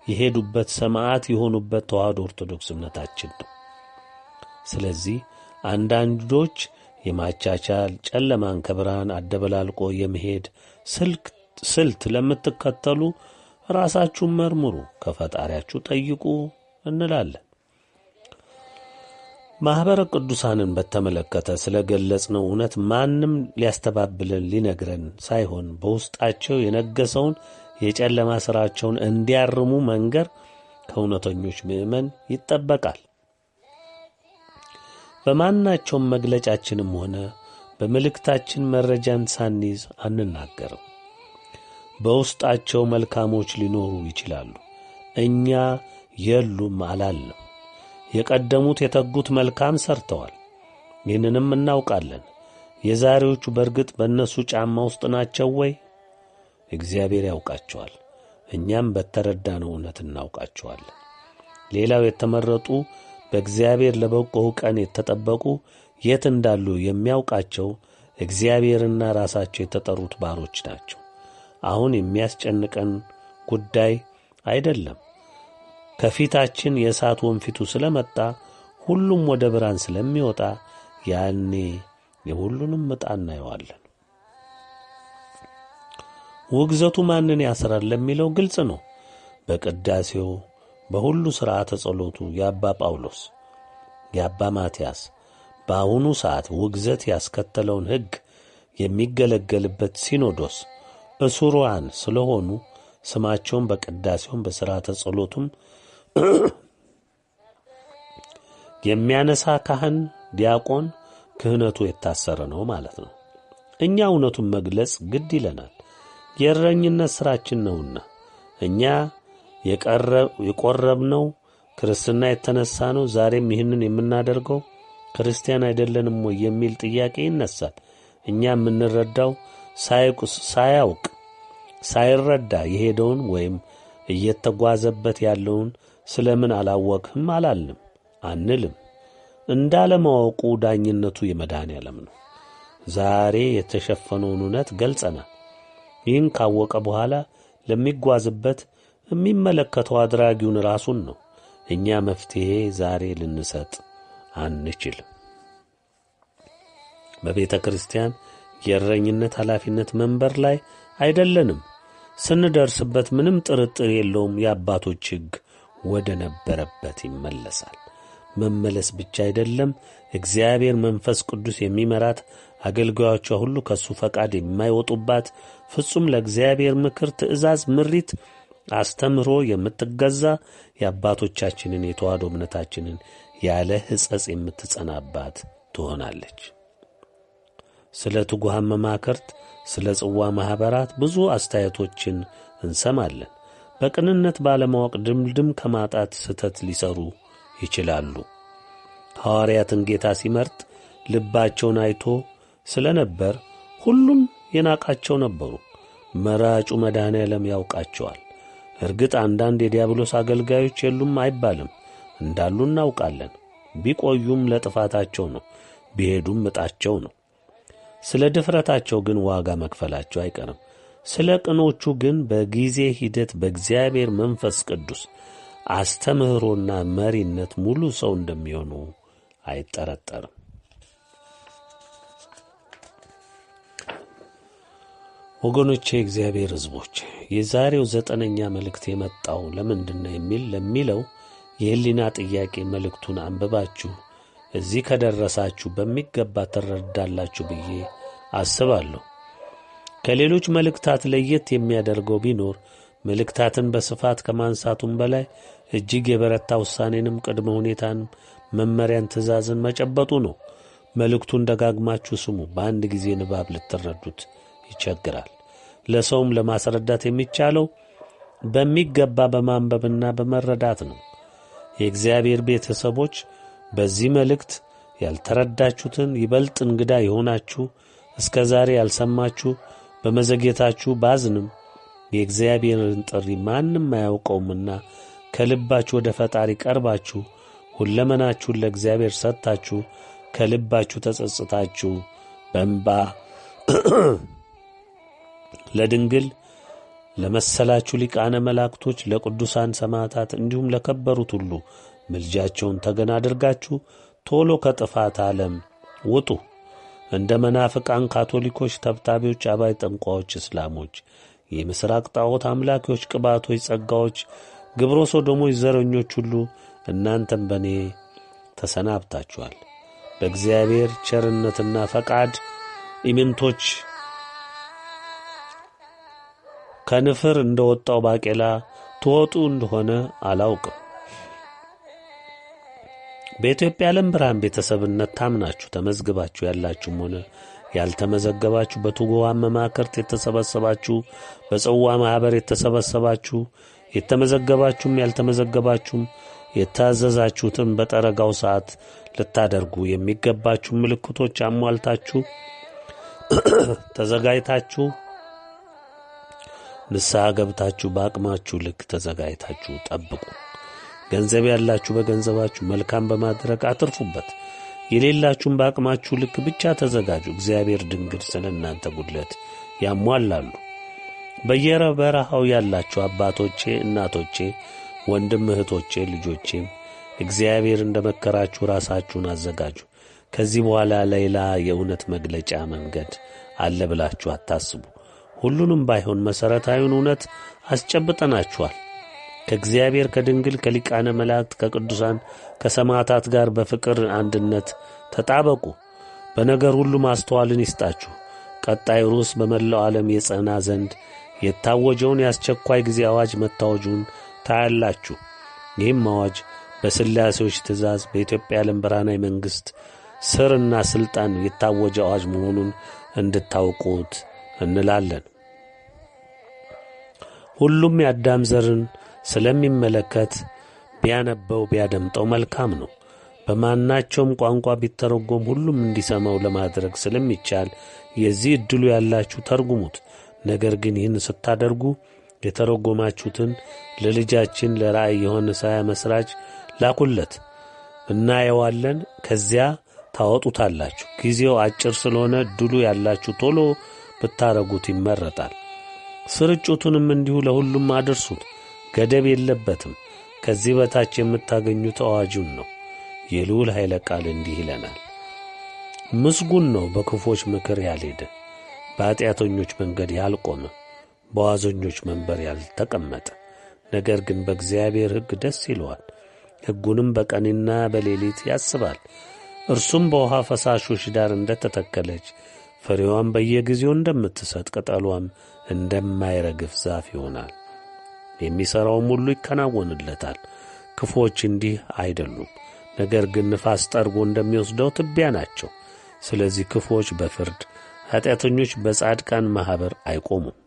የሄዱበት ሰማዕት የሆኑበት ተዋሕዶ ኦርቶዶክስ እምነታችን ነው። ስለዚህ አንዳንዶች የማቻቻል ጨለማን ከብርሃን አደበላልቆ የመሄድ ስልት ለምትከተሉ ራሳችሁን መርምሩ፣ ከፈጣሪያችሁ ጠይቁ እንላለን። ማኅበረ ቅዱሳንን በተመለከተ ስለ ገለጽነው እውነት ማንም ሊያስተባብለን ሊነግረን ሳይሆን በውስጣቸው የነገሰውን የጨለማ ሥራቸውን እንዲያርሙ መንገር ከእውነተኞች ምእመን ይጠበቃል። በማናቸውም መግለጫችንም ሆነ በመልእክታችን መረጃን ሳንይዝ አንናገርም። በውስጣቸው መልካሞች ሊኖሩ ይችላሉ፣ እኛ የሉም አላልንም። የቀደሙት የተጉት መልካም ሰርተዋል፣ ይህንንም እናውቃለን። የዛሬዎቹ በርግጥ በእነሱ ጫማ ውስጥ ናቸው ወይ? እግዚአብሔር ያውቃቸዋል፣ እኛም በተረዳነው እውነት እናውቃቸዋለን። ሌላው የተመረጡ በእግዚአብሔር ለበጎው ቀን የተጠበቁ የት እንዳሉ የሚያውቃቸው እግዚአብሔርና ራሳቸው የተጠሩት ባሮች ናቸው። አሁን የሚያስጨንቀን ጉዳይ አይደለም። ከፊታችን የእሳት ወንፊቱ ስለመጣ ሁሉም ወደ ብርሃን ስለሚወጣ ያኔ የሁሉንም ዕጣ እናየዋለን። ውግዘቱ ማንን ያስራል ለሚለው ግልጽ ነው። በቅዳሴው በሁሉ ሥርዓተ ጸሎቱ የአባ ጳውሎስ፣ የአባ ማትያስ በአሁኑ ሰዓት ውግዘት ያስከተለውን ሕግ የሚገለገልበት ሲኖዶስ እሱራን ስለሆኑ ስማቸውን በቅዳሴውም በሥርዓተ ጸሎቱም የሚያነሳ ካህን ዲያቆን ክህነቱ የታሰረ ነው ማለት ነው። እኛ እውነቱን መግለጽ ግድ ይለናል፣ የእረኝነት ሥራችን ነውና። እኛ የቆረብነው ክርስትና የተነሳ ነው። ዛሬም ይህንን የምናደርገው ክርስቲያን አይደለንም ወይ የሚል ጥያቄ ይነሳል። እኛ የምንረዳው ሳያውቅ ሳይረዳ የሄደውን ወይም እየተጓዘበት ያለውን ስለምን አላወቅህም አላልንም አንልም። እንዳለማወቁ ዳኝነቱ የመድኃኔዓለም ነው። ዛሬ የተሸፈነውን እውነት ገልጸናል። ይህን ካወቀ በኋላ ለሚጓዝበት የሚመለከተው አድራጊውን ራሱን ነው። እኛ መፍትሔ ዛሬ ልንሰጥ አንችልም። በቤተ ክርስቲያን የእረኝነት ኃላፊነት መንበር ላይ አይደለንም። ስንደርስበት ምንም ጥርጥር የለውም የአባቶች ሕግ ወደ ነበረበት ይመለሳል። መመለስ ብቻ አይደለም፣ እግዚአብሔር መንፈስ ቅዱስ የሚመራት አገልጋዮቿ ሁሉ ከሱ ፈቃድ የማይወጡባት ፍጹም ለእግዚአብሔር ምክር፣ ትእዛዝ፣ ምሪት፣ አስተምህሮ የምትገዛ የአባቶቻችንን የተዋሕዶ እምነታችንን ያለ ሕጸጽ የምትጸናባት ትሆናለች። ስለ ትጉሃን መማክርት፣ ስለ ጽዋ ማኅበራት ብዙ አስተያየቶችን እንሰማለን። በቅንነት ባለማወቅ ድምድም ከማጣት ስተት ሊሰሩ ይችላሉ። ሐዋርያትን ጌታ ሲመርጥ ልባቸውን አይቶ ስለ ነበር ሁሉም የናቃቸው ነበሩ። መራጩ መድኃኔዓለም ያውቃቸዋል። እርግጥ አንዳንድ የዲያብሎስ አገልጋዮች የሉም አይባልም፣ እንዳሉ እናውቃለን። ቢቆዩም ለጥፋታቸው ነው፣ ቢሄዱም ዕጣቸው ነው። ስለ ድፍረታቸው ግን ዋጋ መክፈላቸው አይቀርም። ስለ ቅኖቹ ግን በጊዜ ሂደት በእግዚአብሔር መንፈስ ቅዱስ አስተምህሮና መሪነት ሙሉ ሰው እንደሚሆኑ አይጠረጠርም። ወገኖቼ፣ እግዚአብሔር ሕዝቦች፣ የዛሬው 9ኛ መልእክት የመጣው ለምንድነው ለሚለው የሕሊና ጥያቄ መልእክቱን አንብባችሁ እዚህ ከደረሳችሁ በሚገባ ትረዳላችሁ ብዬ አስባለሁ። ከሌሎች መልእክታት ለየት የሚያደርገው ቢኖር መልእክታትን በስፋት ከማንሳቱም በላይ እጅግ የበረታ ውሳኔንም ቅድመ ሁኔታንም መመሪያን ትእዛዝን መጨበጡ ነው። መልእክቱን ደጋግማችሁ ስሙ። በአንድ ጊዜ ንባብ ልትረዱት ይቸግራል። ለሰውም ለማስረዳት የሚቻለው በሚገባ በማንበብና በመረዳት ነው። የእግዚአብሔር ቤተሰቦች በዚህ መልእክት ያልተረዳችሁትን ይበልጥ እንግዳ የሆናችሁ እስከ ዛሬ ያልሰማችሁ በመዘግየታችሁ ባዝንም የእግዚአብሔርን ጥሪ ማንም አያውቀውምና ከልባችሁ ወደ ፈጣሪ ቀርባችሁ ሁለመናችሁን ለእግዚአብሔር ሰጥታችሁ ከልባችሁ ተጸጽታችሁ በእንባ ለድንግል ለመሰላችሁ ሊቃነ መላእክቶች ለቅዱሳን ሰማዕታት እንዲሁም ለከበሩት ሁሉ ምልጃቸውን ተገን አድርጋችሁ ቶሎ ከጥፋት ዓለም ውጡ። እንደ መናፍቃን ካቶሊኮች፣ ተብታቢዎች፣ አባይ ጠንቋዮች፣ እስላሞች፣ የምሥራቅ ጣዖት አምላኪዎች፣ ቅባቶች፣ ጸጋዎች፣ ግብረ ሰዶሞች፣ ዘረኞች ሁሉ እናንተም በእኔ ተሰናብታችኋል። በእግዚአብሔር ቸርነትና ፈቃድ ኢምንቶች ከንፍር እንደወጣው ባቄላ ትወጡ እንደሆነ አላውቅም። በኢትዮጵያ ዓለም ብርሃን ቤተሰብነት ታምናችሁ ተመዝግባችሁ ያላችሁም ሆነ ያልተመዘገባችሁ፣ በትጉሃን መማክርት የተሰበሰባችሁ፣ በጽዋ ማኅበር የተሰበሰባችሁ፣ የተመዘገባችሁም ያልተመዘገባችሁም የታዘዛችሁትን በጠረጋው ሰዓት ልታደርጉ የሚገባችሁ ምልክቶች አሟልታችሁ ተዘጋጅታችሁ ንስሐ ገብታችሁ በአቅማችሁ ልክ ተዘጋጅታችሁ ጠብቁ። ገንዘብ ያላችሁ በገንዘባችሁ መልካም በማድረግ አትርፉበት። የሌላችሁም በአቅማችሁ ልክ ብቻ ተዘጋጁ። እግዚአብሔር ድንግል ስለ እናንተ ጉድለት ያሟላሉ። በየበረሃው ያላችሁ አባቶቼ፣ እናቶቼ፣ ወንድም እህቶቼ፣ ልጆቼም እግዚአብሔር እንደ መከራችሁ ራሳችሁን አዘጋጁ። ከዚህ በኋላ ሌላ የእውነት መግለጫ መንገድ አለ ብላችሁ አታስቡ። ሁሉንም ባይሆን መሠረታዊውን እውነት አስጨብጠናችኋል። ከእግዚአብሔር ከድንግል ከሊቃነ መላእክት ከቅዱሳን ከሰማዕታት ጋር በፍቅር አንድነት ተጣበቁ። በነገር ሁሉ ማስተዋልን ይስጣችሁ። ቀጣይ ርዕስ በመላው ዓለም የጸና ዘንድ የታወጀውን የአስቸኳይ ጊዜ አዋጅ መታወጁን ታያላችሁ። ይህም አዋጅ በሥላሴዎች ትእዛዝ በኢትዮጵያ ዓለም ብርሃናዊ መንግሥት ስርና ሥልጣን የታወጀ አዋጅ መሆኑን እንድታውቁት እንላለን። ሁሉም የአዳም ዘርን ስለሚመለከት ቢያነበው ቢያደምጠው መልካም ነው። በማናቸውም ቋንቋ ቢተረጎም ሁሉም እንዲሰማው ለማድረግ ስለሚቻል የዚህ ዕድሉ ያላችሁ ተርጉሙት። ነገር ግን ይህን ስታደርጉ የተረጎማችሁትን ለልጃችን ለራእይ ዮሐንስ መሥራች ላኩለት፣ እናየዋለን፣ ከዚያ ታወጡታላችሁ። ጊዜው አጭር ስለሆነ ዕድሉ ያላችሁ ቶሎ ብታረጉት ይመረጣል። ስርጭቱንም እንዲሁ ለሁሉም አድርሱት፣ ገደብ የለበትም። ከዚህ በታች የምታገኙት አዋጁን ነው። የልዑል ኃይለ ቃል እንዲህ ይለናል። ምስጉን ነው በክፎች ምክር ያልሄደ፣ በኃጢአተኞች መንገድ ያልቆመ፣ በዋዘኞች መንበር ያልተቀመጠ፣ ነገር ግን በእግዚአብሔር ሕግ ደስ ይለዋል፣ ሕጉንም በቀንና በሌሊት ያስባል። እርሱም በውሃ ፈሳሾች ዳር እንደ ተተከለች ፍሬዋም በየጊዜው እንደምትሰጥ ቅጠሏም እንደማይረግፍ ዛፍ ይሆናል። የሚሠራውም ሁሉ ይከናወንለታል። ክፉዎች እንዲህ አይደሉም፣ ነገር ግን ንፋስ ጠርጎ እንደሚወስደው ትቢያ ናቸው። ስለዚህ ክፉዎች በፍርድ ኃጢአተኞች በጻድቃን ማኅበር አይቆሙም።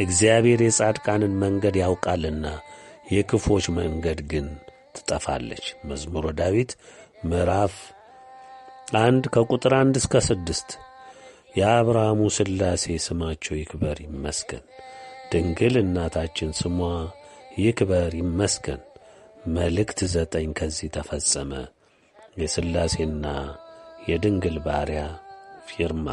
እግዚአብሔር የጻድቃንን መንገድ ያውቃልና የክፉዎች መንገድ ግን ትጠፋለች። መዝሙረ ዳዊት ምዕራፍ 1 ከቁጥር 1 እስከ 6። የአብርሃሙ ሥላሴ ስማቸው ይክበር ይመስገን። ድንግል እናታችን ስሟ ይክበር ይመስገን። መልእክት 9 ከዚህ ተፈጸመ። የሥላሴና የድንግል ባሪያ ፊርማ።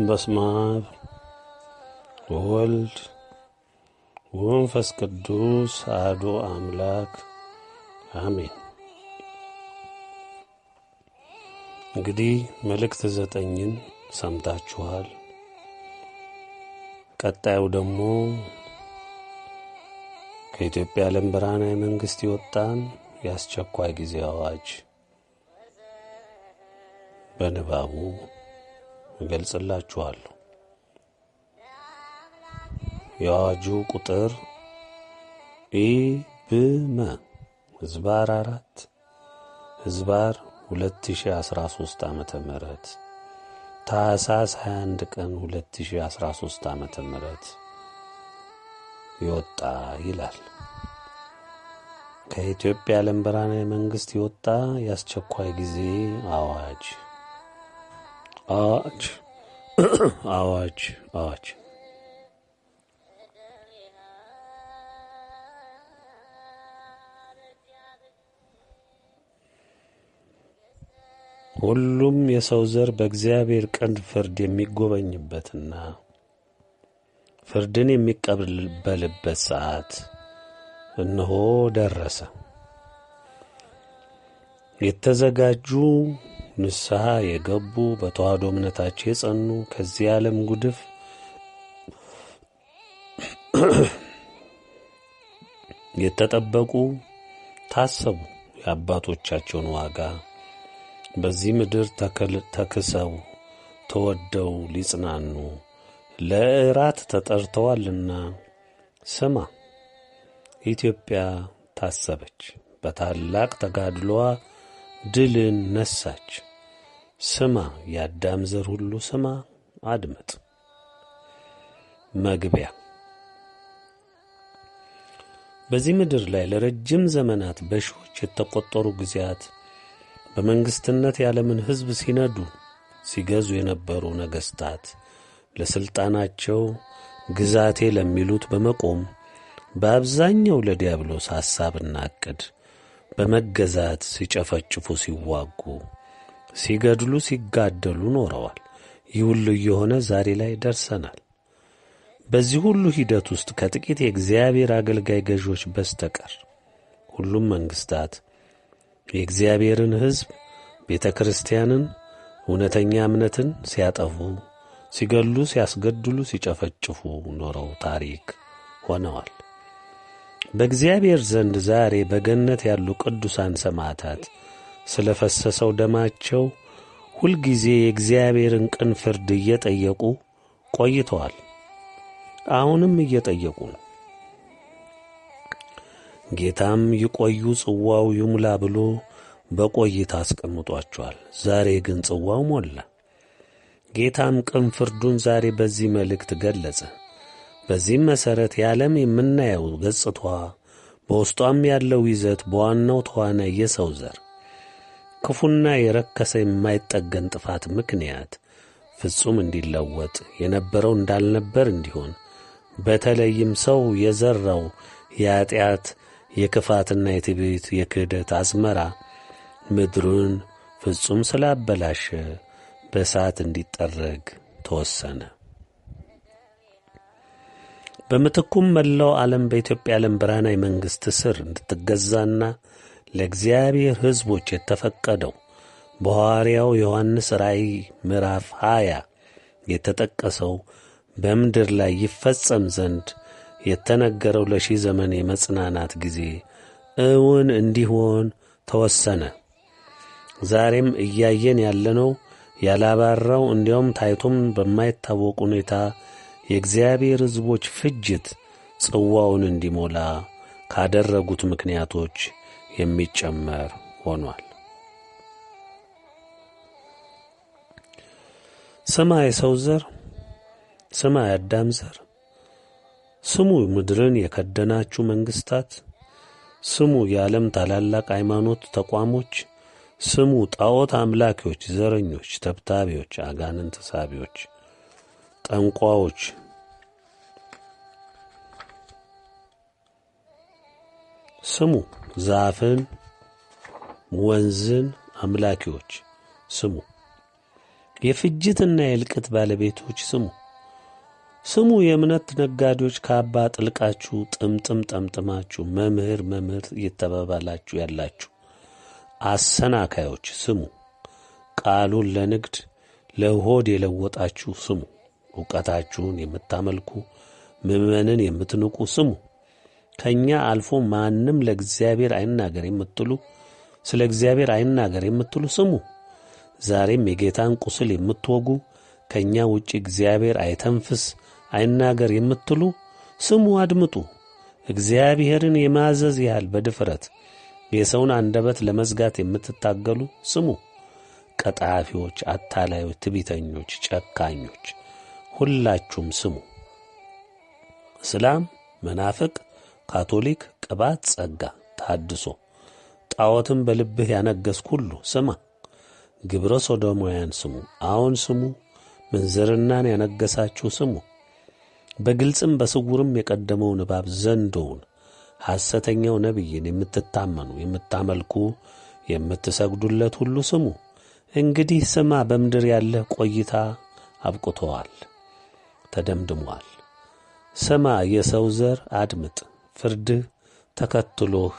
በስመ አብ ወወልድ ወመንፈስ ቅዱስ አሐዱ አምላክ አሜን። እንግዲህ መልእክት 9ን ሰምታችኋል። ቀጣዩ ደግሞ ከኢትዮጵያ ዓለም ብርሃናዊ መንግሥት የወጣን የአስቸኳይ ጊዜ አዋጅ በንባቡ እገልጽላችኋለሁ። የአዋጁ ቁጥር ኢብመ ሕዝባር 4 ሕዝባር 2013 ዓመተ ምህረት ታኅሳስ 21 ቀን 2013 ዓመተ ምህረት ይወጣ ይላል። ከኢትዮጵያ ዓለም ብርሃናዊ መንግሥት የወጣ የአስቸኳይ ጊዜ አዋጅ አዋጅ አዋጅ አዋጅ። ሁሉም የሰው ዘር በእግዚአብሔር ቀን ፍርድ የሚጎበኝበትና ፍርድን የሚቀበልበት ሰዓት እነሆ ደረሰ። የተዘጋጁ ንስሐ የገቡ በተዋህዶ እምነታቸው የጸኑ ከዚህ ዓለም ጉድፍ የተጠበቁ ታሰቡ። የአባቶቻቸውን ዋጋ በዚህ ምድር ተክሰው ተወደው ሊጽናኑ ለእራት ተጠርተዋልና ስማ። ኢትዮጵያ ታሰበች፣ በታላቅ ተጋድሎዋ ድልን ነሳች። ስማ የአዳም ዘር ሁሉ ስማ፣ አድምጥ። መግቢያ። በዚህ ምድር ላይ ለረጅም ዘመናት በሺዎች የተቆጠሩ ጊዜያት በመንግስትነት የዓለምን ሕዝብ ሲነዱ ሲገዙ የነበሩ ነገሥታት ለሥልጣናቸው ግዛቴ ለሚሉት በመቆም በአብዛኛው ለዲያብሎስ ሐሳብና ዕቅድ በመገዛት ሲጨፈጭፉ፣ ሲዋጉ፣ ሲገድሉ፣ ሲጋደሉ ኖረዋል። ይህ ሁሉ እየሆነ ዛሬ ላይ ደርሰናል። በዚህ ሁሉ ሂደት ውስጥ ከጥቂት የእግዚአብሔር አገልጋይ ገዦች በስተቀር ሁሉም መንግስታት የእግዚአብሔርን ሕዝብ፣ ቤተ ክርስቲያንን፣ እውነተኛ እምነትን ሲያጠፉ፣ ሲገሉ፣ ሲያስገድሉ፣ ሲጨፈጭፉ ኖረው ታሪክ ሆነዋል። በእግዚአብሔር ዘንድ ዛሬ በገነት ያሉ ቅዱሳን ሰማዕታት ስለ ፈሰሰው ደማቸው ሁልጊዜ የእግዚአብሔርን ቅን ፍርድ እየጠየቁ ቆይተዋል። አሁንም እየጠየቁ ነው። ጌታም ይቆዩ፣ ጽዋው ይሙላ ብሎ በቆይታ አስቀምጧቸዋል። ዛሬ ግን ጽዋው ሞላ። ጌታም ቅን ፍርዱን ዛሬ በዚህ መልእክት ገለጸ። በዚህም መሠረት የዓለም የምናየው ገጽቷ፣ በውስጧም ያለው ይዘት በዋናው ተዋናይ የሰው ዘር ክፉና የረከሰ የማይጠገን ጥፋት ምክንያት ፍጹም እንዲለወጥ፣ የነበረው እንዳልነበር እንዲሆን፣ በተለይም ሰው የዘራው የኀጢአት የክፋትና የትዕቢት የክህደት አዝመራ ምድሩን ፍጹም ስላበላሸ በእሳት እንዲጠረግ ተወሰነ። በምትኩም መላው ዓለም በኢትዮጵያ ዓለም ብርሃናዊ መንግሥት ስር እንድትገዛና ለእግዚአብሔር ሕዝቦች የተፈቀደው በሐዋርያው ዮሐንስ ራእይ ምዕራፍ 20 የተጠቀሰው በምድር ላይ ይፈጸም ዘንድ የተነገረው ለሺህ ዘመን የመጽናናት ጊዜ እውን እንዲሆን ተወሰነ። ዛሬም እያየን ያለነው ያላባራው እንዲያውም ታይቶም በማይታወቅ ሁኔታ የእግዚአብሔር ሕዝቦች ፍጅት ጽዋውን እንዲሞላ ካደረጉት ምክንያቶች የሚጨመር ሆኗል። ስማ የሰው ዘር፣ ስማ የአዳም ዘር፣ ስሙ ምድርን የከደናችሁ መንግሥታት፣ ስሙ የዓለም ታላላቅ ሃይማኖት ተቋሞች፣ ስሙ ጣዖት አምላኪዎች፣ ዘረኞች፣ ተብታቢዎች፣ አጋንንት ሳቢዎች፣ ጠንቋዎች፣ ስሙ ዛፍን ወንዝን አምላኪዎች፣ ስሙ የፍጅትና የእልቅት ባለቤቶች፣ ስሙ ስሙ የእምነት ነጋዴዎች፣ ካባ ጥልቃችሁ ጥምጥም ጠምጥማችሁ መምህር መምህር እየተባባላችሁ ያላችሁ አሰናካዮች፣ ስሙ ቃሉን ለንግድ ለሆድ የለወጣችሁ፣ ስሙ ዕውቀታችሁን የምታመልኩ ምዕመንን የምትንቁ፣ ስሙ ከእኛ አልፎ ማንም ለእግዚአብሔር አይናገር የምትሉ፣ ስለ እግዚአብሔር አይናገር የምትሉ፣ ስሙ ዛሬም የጌታን ቁስል የምትወጉ፣ ከእኛ ውጭ እግዚአብሔር አይተንፍስ አይናገር የምትሉ፣ ስሙ አድምጡ። እግዚአብሔርን የማዘዝ ያህል በድፍረት የሰውን አንደበት ለመዝጋት የምትታገሉ፣ ስሙ ቀጣፊዎች፣ አታላዮች፣ ትዕቢተኞች፣ ጨካኞች ሁላችሁም ስሙ። እስላም፣ መናፍቅ፣ ካቶሊክ፣ ቅባት፣ ጸጋ፣ ታድሶ፣ ጣዖትን በልብህ ያነገሥክ ሁሉ ስማ። ግብረ ሶዶማውያን ስሙ፣ አዎን ስሙ። ምንዝርናን ያነገሳችሁ ስሙ። በግልጽም በስውርም የቀደመውን እባብ ዘንዶውን ሐሰተኛው ነቢይን የምትታመኑ የምታመልኩ የምትሰግዱለት ሁሉ ስሙ። እንግዲህ ስማ፣ በምድር ያለህ ቆይታ አብቅቶዋል፣ ተደምድሟል። ስማ የሰው ዘር አድምጥ፣ ፍርድህ ተከትሎህ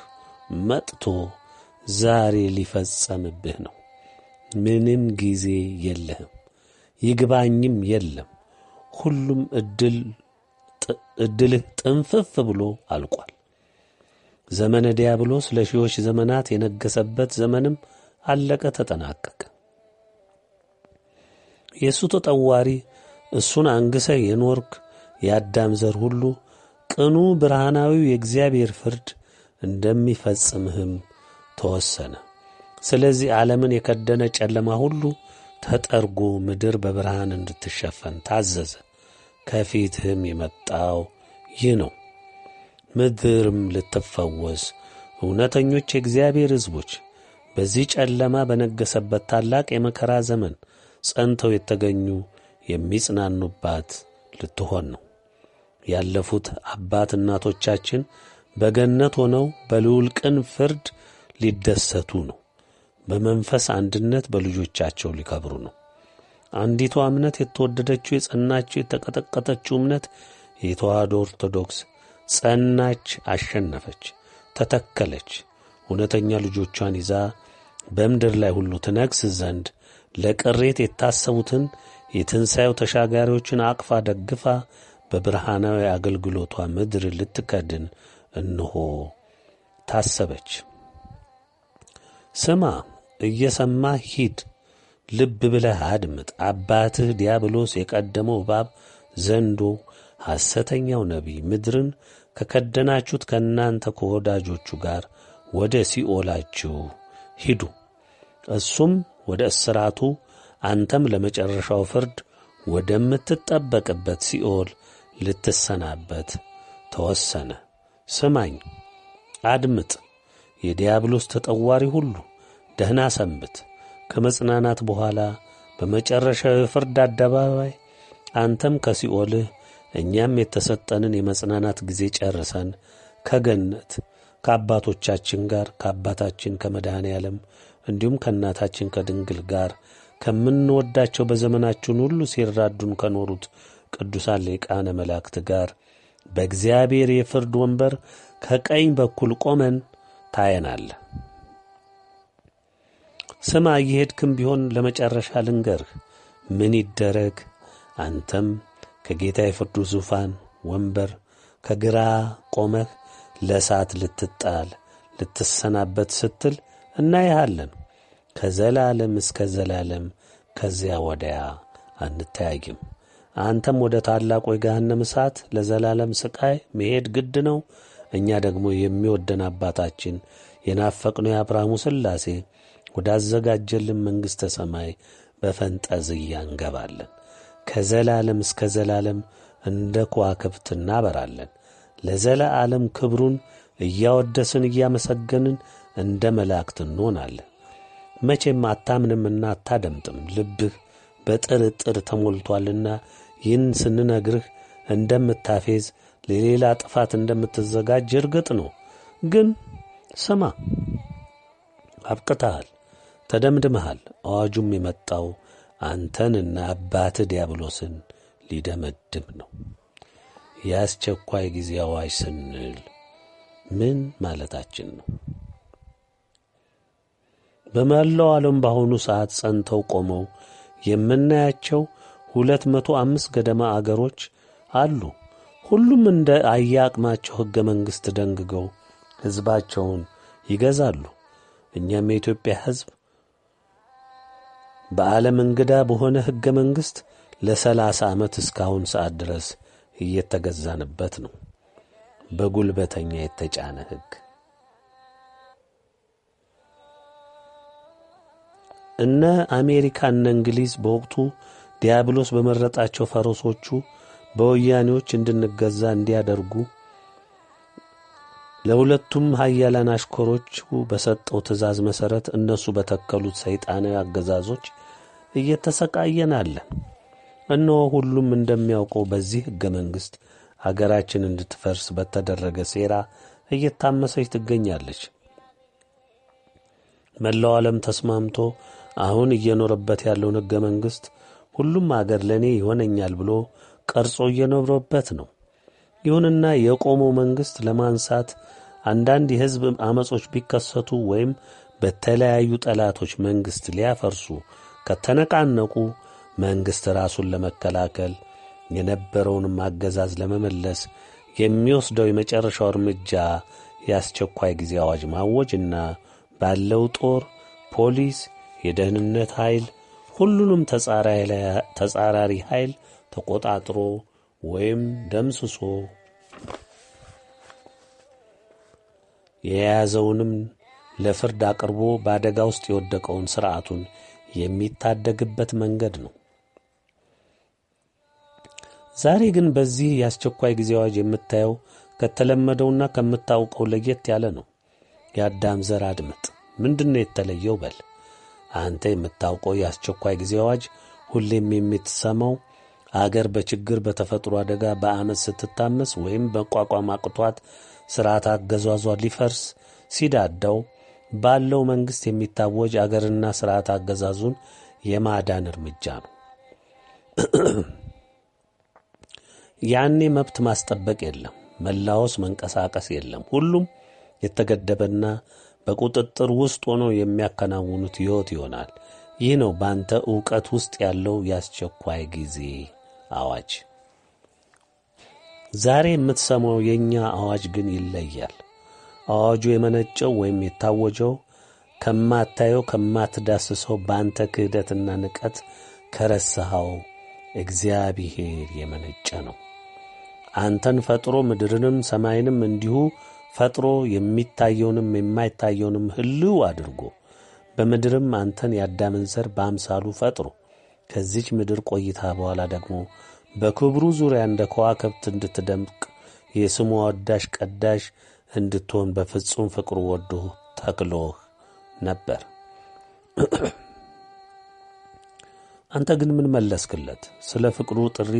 መጥቶ ዛሬ ሊፈጸምብህ ነው። ምንም ጊዜ የለህም፣ ይግባኝም የለም። ሁሉም ዕድልህ ጥንፍፍ ብሎ አልቋል። ዘመነ ዲያብሎስ ለሺዎች ዘመናት የነገሰበት ዘመንም አለቀ፣ ተጠናቀቀ። የእሱ ተጠዋሪ እሱን አንግሰ የኖርክ የአዳም ዘር ሁሉ ቅኑ ብርሃናዊው የእግዚአብሔር ፍርድ እንደሚፈጽምህም ተወሰነ። ስለዚህ ዓለምን የከደነ ጨለማ ሁሉ ተጠርጎ ምድር በብርሃን እንድትሸፈን ታዘዘ። ከፊትህም የመጣው ይህ ነው። ምድርም ልትፈወስ እውነተኞች የእግዚአብሔር ሕዝቦች በዚህ ጨለማ በነገሰበት ታላቅ የመከራ ዘመን ጸንተው የተገኙ የሚጽናኑባት ልትሆን ነው። ያለፉት አባት እናቶቻችን በገነት ሆነው በልዑል ቅን ፍርድ ሊደሰቱ ነው። በመንፈስ አንድነት በልጆቻቸው ሊከብሩ ነው። አንዲቷ እምነት የተወደደችው የጸናችው የተቀጠቀጠችው እምነት የተዋሕዶ ኦርቶዶክስ ጸናች፣ አሸነፈች፣ ተተከለች። እውነተኛ ልጆቿን ይዛ በምድር ላይ ሁሉ ትነግስ ዘንድ ለቅሬት የታሰቡትን የትንሣኤው ተሻጋሪዎችን አቅፋ ደግፋ በብርሃናዊ አገልግሎቷ ምድር ልትከድን እንሆ ታሰበች። ስማ፣ እየሰማህ ሂድ፣ ልብ ብለህ አድምጥ። አባትህ ዲያብሎስ የቀደመው እባብ ዘንዶ ሐሰተኛው ነቢይ ምድርን ከከደናችሁት ከእናንተ ከወዳጆቹ ጋር ወደ ሲኦላችሁ ሂዱ። እሱም ወደ እስራቱ፣ አንተም ለመጨረሻው ፍርድ ወደምትጠበቅበት ሲኦል ልትሰናበት ተወሰነ። ስማኝ፣ አድምጥ። የዲያብሎስ ተጠዋሪ ሁሉ ደህና ሰንብት። ከመጽናናት በኋላ በመጨረሻው የፍርድ አደባባይ አንተም ከሲኦልህ እኛም የተሰጠንን የመጽናናት ጊዜ ጨርሰን ከገነት ከአባቶቻችን ጋር ከአባታችን ከመድኃኔ ዓለም እንዲሁም ከእናታችን ከድንግል ጋር ከምንወዳቸው በዘመናችን ሁሉ ሲራዱን ከኖሩት ቅዱሳን ሊቃነ መላእክት ጋር በእግዚአብሔር የፍርድ ወንበር ከቀኝ በኩል ቆመን ታየናለህ። ስማ፣ እየሄድክም ቢሆን ለመጨረሻ ልንገርህ ምን ይደረግ። አንተም ከጌታ የፍርዱ ዙፋን ወንበር ከግራ ቆመህ ለእሳት ልትጣል ልትሰናበት ስትል እናይሃለን። ከዘላለም እስከ ዘላለም ከዚያ ወዲያ አንተያይም። አንተም ወደ ታላቁ የገሃነም እሳት ለዘላለም ስቃይ መሄድ ግድ ነው። እኛ ደግሞ የሚወደን አባታችን የናፈቅነው የአብርሃሙ ሥላሴ ወዳዘጋጀልን መንግሥተ ሰማይ በፈንጠዝያ እንገባለን። ከዘላለም እስከ ዘላለም እንደ ከዋክብት እናበራለን። ለዘላለም ክብሩን እያወደስን እያመሰገንን እንደ መላእክት እንሆናለን። መቼም አታምንምና አታደምጥም። ልብህ በጥርጥር ተሞልቶአልና ይህን ስንነግርህ እንደምታፌዝ ለሌላ ጥፋት እንደምትዘጋጅ እርግጥ ነው። ግን ስማ፣ አብቅተሃል፣ ተደምድመሃል። አዋጁም የመጣው አንተንና አባትህ ዲያብሎስን ሊደመድም ነው። የአስቸኳይ ጊዜ አዋጅ ስንል ምን ማለታችን ነው? በመላው ዓለም በአሁኑ ሰዓት ጸንተው ቆመው የምናያቸው 205 ገደማ አገሮች አሉ። ሁሉም እንደ አያቅማቸው ሕገ መንግሥት ደንግገው ሕዝባቸውን ይገዛሉ። እኛም የኢትዮጵያ ሕዝብ በዓለም እንግዳ በሆነ ሕገ መንግሥት ለ30 ዓመት እስካሁን ሰዓት ድረስ እየተገዛንበት ነው። በጉልበተኛ የተጫነ ሕግ። እነ አሜሪካ እነ እንግሊዝ በወቅቱ ዲያብሎስ በመረጣቸው ፈረሶቹ በወያኔዎች እንድንገዛ እንዲያደርጉ ለሁለቱም ኃያላን አሽከሮቹ በሰጠው ትእዛዝ መሠረት እነሱ በተከሉት ሰይጣናዊ አገዛዞች እየተሰቃየናለን። እነሆ ሁሉም እንደሚያውቀው በዚህ ሕገ መንግሥት አገራችን እንድትፈርስ በተደረገ ሴራ እየታመሰች ትገኛለች። መላው ዓለም ተስማምቶ አሁን እየኖረበት ያለውን ሕገ መንግሥት ሁሉም አገር ለእኔ ይሆነኛል ብሎ ቀርጾ እየኖረበት ነው። ይሁንና የቆመው መንግሥት ለማንሳት አንዳንድ የሕዝብ አመጾች ቢከሰቱ ወይም በተለያዩ ጠላቶች መንግሥት ሊያፈርሱ ከተነቃነቁ መንግሥት ራሱን ለመከላከል የነበረውንም አገዛዝ ለመመለስ የሚወስደው የመጨረሻው እርምጃ የአስቸኳይ ጊዜ አዋጅ ማወጅና ባለው ጦር፣ ፖሊስ፣ የደህንነት ኃይል ሁሉንም ተጻራሪ ኃይል ተቆጣጥሮ ወይም ደምስሶ የያዘውንም ለፍርድ አቅርቦ በአደጋ ውስጥ የወደቀውን ሥርዓቱን የሚታደግበት መንገድ ነው። ዛሬ ግን በዚህ የአስቸኳይ ጊዜ አዋጅ የምታየው ከተለመደውና ከምታውቀው ለየት ያለ ነው። የአዳም ዘር አድምጥ። ምንድነው የተለየው? በል አንተ የምታውቀው የአስቸኳይ ጊዜ አዋጅ ሁሌም የምትሰማው አገር በችግር በተፈጥሮ አደጋ በአመት ስትታመስ ወይም በቋቋም አቅቷት ሥርዓት አገዛዟ ሊፈርስ ሲዳዳው ባለው መንግሥት የሚታወጅ አገርና ሥርዓት አገዛዙን የማዳን እርምጃ ነው። ያኔ መብት ማስጠበቅ የለም፣ መላወስ መንቀሳቀስ የለም። ሁሉም የተገደበና በቁጥጥር ውስጥ ሆኖ የሚያከናውኑት ሕይወት ይሆናል። ይህ ነው በአንተ ዕውቀት ውስጥ ያለው የአስቸኳይ ጊዜ አዋጅ። ዛሬ የምትሰማው የእኛ አዋጅ ግን ይለያል። አዋጁ የመነጨው ወይም የታወጀው ከማታየው ከማትዳስሰው በአንተ ክህደትና ንቀት ከረሳኸው እግዚአብሔር የመነጨ ነው። አንተን ፈጥሮ ምድርንም ሰማይንም እንዲሁ ፈጥሮ የሚታየውንም የማይታየውንም ሕልው አድርጎ በምድርም አንተን የአዳምን ዘር በአምሳሉ ፈጥሮ ከዚች ምድር ቆይታ በኋላ ደግሞ በክብሩ ዙሪያ እንደ ከዋክብት እንድትደምቅ የስሙ ወዳሽ ቀዳሽ እንድትሆን በፍጹም ፍቅሩ ወዶ ተክሎህ ነበር። አንተ ግን ምን መለስክለት? ስለ ፍቅሩ ጥሪ፣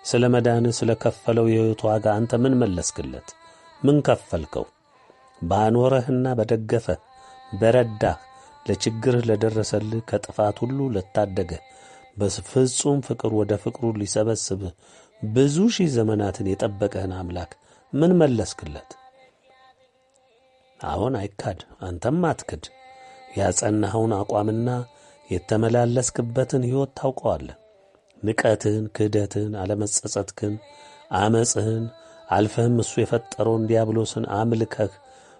ስለ መዳንህ፣ ስለ ከፈለው የሕይወት ዋጋ አንተ ምን መለስክለት? ምን ከፈልከው? ባኖረህና በደገፈህ በረዳህ፣ ለችግርህ ለደረሰልህ፣ ከጥፋት ሁሉ ለታደገህ፣ በፍጹም ፍቅር ወደ ፍቅሩ ሊሰበስብህ ብዙ ሺህ ዘመናትን የጠበቀህን አምላክ ምን መለስክለት? አሁን አይካድ፣ አንተም አትክድ። ያጸናኸውን አቋምና የተመላለስክበትን ሕይወት ታውቀዋለህ። ንቀትህን፣ ክህደትህን፣ አለመጸጸትህን፣ አመፅህን አልፈህም እሱ የፈጠረውን ዲያብሎስን አምልከህ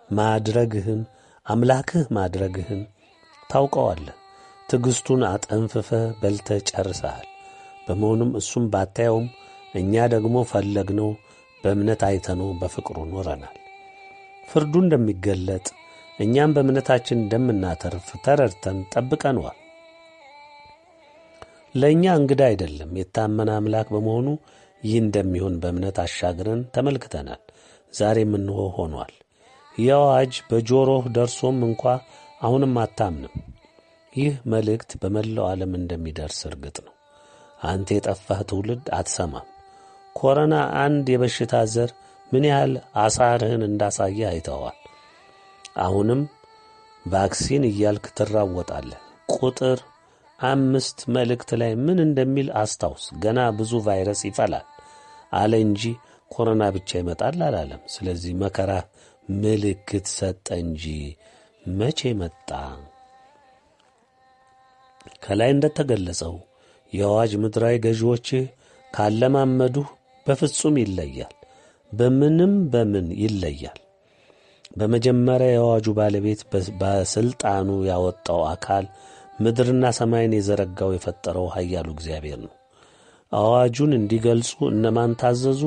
ማድረግህን አምላክህ ማድረግህን ታውቀዋለህ። ትዕግሥቱን አጠንፍፈህ በልተህ ጨርሰሃል። በመሆኑም እሱም ባታየውም እኛ ደግሞ ፈለግነው፣ በእምነት አይተነው በፍቅሩ ኖረናል። ፍርዱ እንደሚገለጥ እኛም በእምነታችን እንደምናተርፍ ተረድተን ጠብቀነዋል። ለእኛ እንግዳ አይደለም። የታመነ አምላክ በመሆኑ ይህ እንደሚሆን በእምነት አሻግረን ተመልክተናል። ዛሬም እንሆ ሆኗል። ይህ አዋጅ በጆሮህ ደርሶም እንኳ አሁንም አታምንም። ይህ መልእክት በመላው ዓለም እንደሚደርስ እርግጥ ነው። አንተ የጠፋህ ትውልድ አትሰማም። ኮሮና አንድ የበሽታ ዘር ምን ያህል አሳርህን እንዳሳየህ አይተዋል። አሁንም ቫክሲን እያልክ ትራወጣለህ። ቁጥር 5 መልእክት ላይ ምን እንደሚል አስታውስ። ገና ብዙ ቫይረስ ይፈላል አለ እንጂ ኮሮና ብቻ ይመጣል አላለም። ስለዚህ መከራ ምልክት ሰጠ እንጂ መቼ መጣ? ከላይ እንደተገለጸው የአዋጅ ምድራዊ ገዢዎችህ ካለማመዱህ በፍጹም ይለያል። በምን ይለያል? በመጀመሪያ የአዋጁ ባለቤት በሥልጣኑ ያወጣው አካል ምድርና ሰማይን የዘረጋው የፈጠረው ኃያሉ እግዚአብሔር ነው። አዋጁን እንዲገልጹ እነማን ታዘዙ?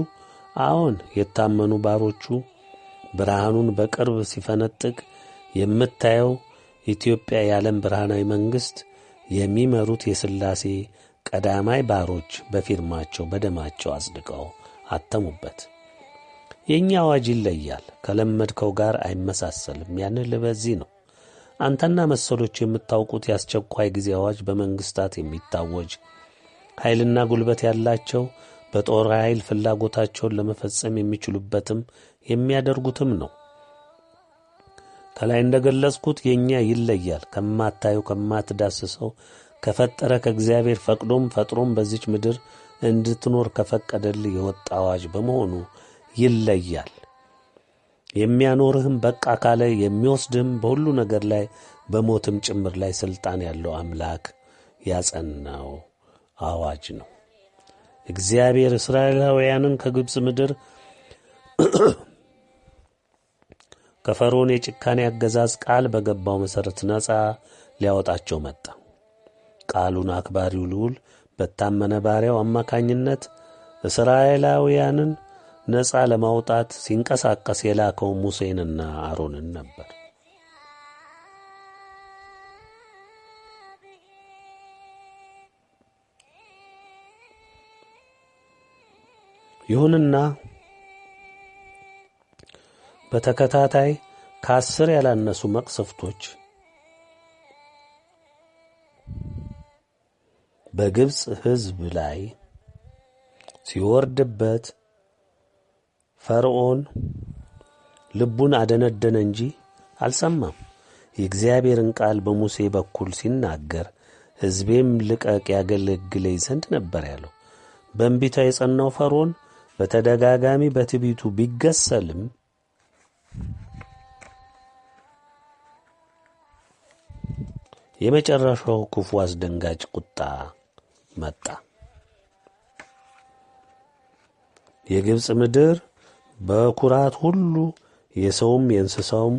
አዎን፣ የታመኑ ባሮቹ። ብርሃኑን በቅርብ ሲፈነጥቅ የምታየው ኢትዮጵያ የዓለም ብርሃናዊ መንግሥት የሚመሩት የሥላሴ ቀዳማይ ባሮች በፊርማቸው በደማቸው አጽድቀው አተሙበት። የእኛ አዋጅ ይለያል። ከለመድከው ጋር አይመሳሰልም። ያንን በዚህ ነው አንተና መሰሎች የምታውቁት የአስቸኳይ ጊዜ አዋጅ በመንግሥታት የሚታወጅ ኃይልና ጉልበት ያላቸው በጦር ኃይል ፍላጎታቸውን ለመፈጸም የሚችሉበትም የሚያደርጉትም ነው። ከላይ እንደገለጽኩት የእኛ ይለያል። ከማታየው ከማትዳስሰው ከፈጠረ ከእግዚአብሔር ፈጥሮም በዚች ምድር እንድትኖር ከፈቀደልህ የወጣ አዋጅ በመሆኑ ይለያል። የሚያኖርህም በቃ ካለ የሚወስድህም በሁሉ ነገር ላይ በሞትም ጭምር ላይ ሥልጣን ያለው አምላክ ያጸናው አዋጅ ነው። እግዚአብሔር እስራኤላውያንን ከግብፅ ምድር ከፈርዖን የጭካኔ አገዛዝ ቃል በገባው መሠረት ነፃ ሊያወጣቸው መጣ። ቃሉን አክባሪው ልዑል በታመነ ባሪያው አማካኝነት እስራኤላውያንን ነፃ ለማውጣት ሲንቀሳቀስ የላከው ሙሴንና አሮንን ነበር። ይሁንና በተከታታይ 10 ያላነሱ መቅሰፍቶች በግብፅ ሕዝብ ላይ ሲወርድበት ፈርዖን ልቡን አደነደነ እንጂ አልሰማም። የእግዚአብሔርን ቃል በሙሴ በኩል ሲናገር ሕዝቤም ልቀቅ ያገለግለኝ ዘንድ ነበር ያለው። በእንቢታ የጸናው ፈርዖን በተደጋጋሚ በትዕቢቱ ቢገሰልም የመጨረሻው ክፉ አስደንጋጭ ቁጣ መጣ። የግብፅ ምድር በኩራት ሁሉ የሰውም የእንስሳውም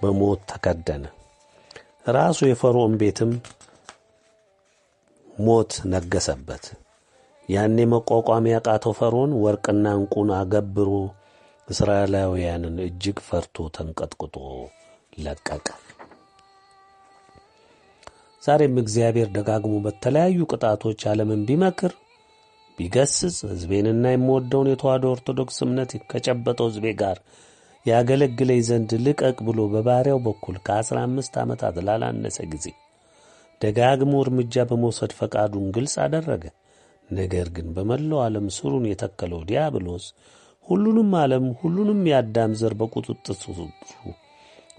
በሞት ተከደነ። ራሱ የፈርዖን ቤትም ሞት ነገሰበት። ያኔ መቋቋም ያቃተው ፈርዖን ወርቅና ዕንቁን አገብሮ እስራኤላውያንን እጅግ ፈርቶ ተንቀጥቅጦ ለቀቀ። ዛሬም እግዚአብሔር ደጋግሞ በተለያዩ ቅጣቶች ዓለምን ቢመክር ቢገስጽ ሕዝቤንና የምወደውን የተዋሕዶ ኦርቶዶክስ እምነት ከጨበጠው ሕዝቤ ጋር ያገለግለኝ ዘንድ ልቀቅ ብሎ በባሪያው በኩል ከ15 ዓመታት ላላነሰ ጊዜ ደጋግሞ እርምጃ በመውሰድ ፈቃዱን ግልጽ አደረገ። ነገር ግን በመላው ዓለም ስሩን የተከለው ዲያብሎስ ሁሉንም ዓለም ሁሉንም የአዳም ዘር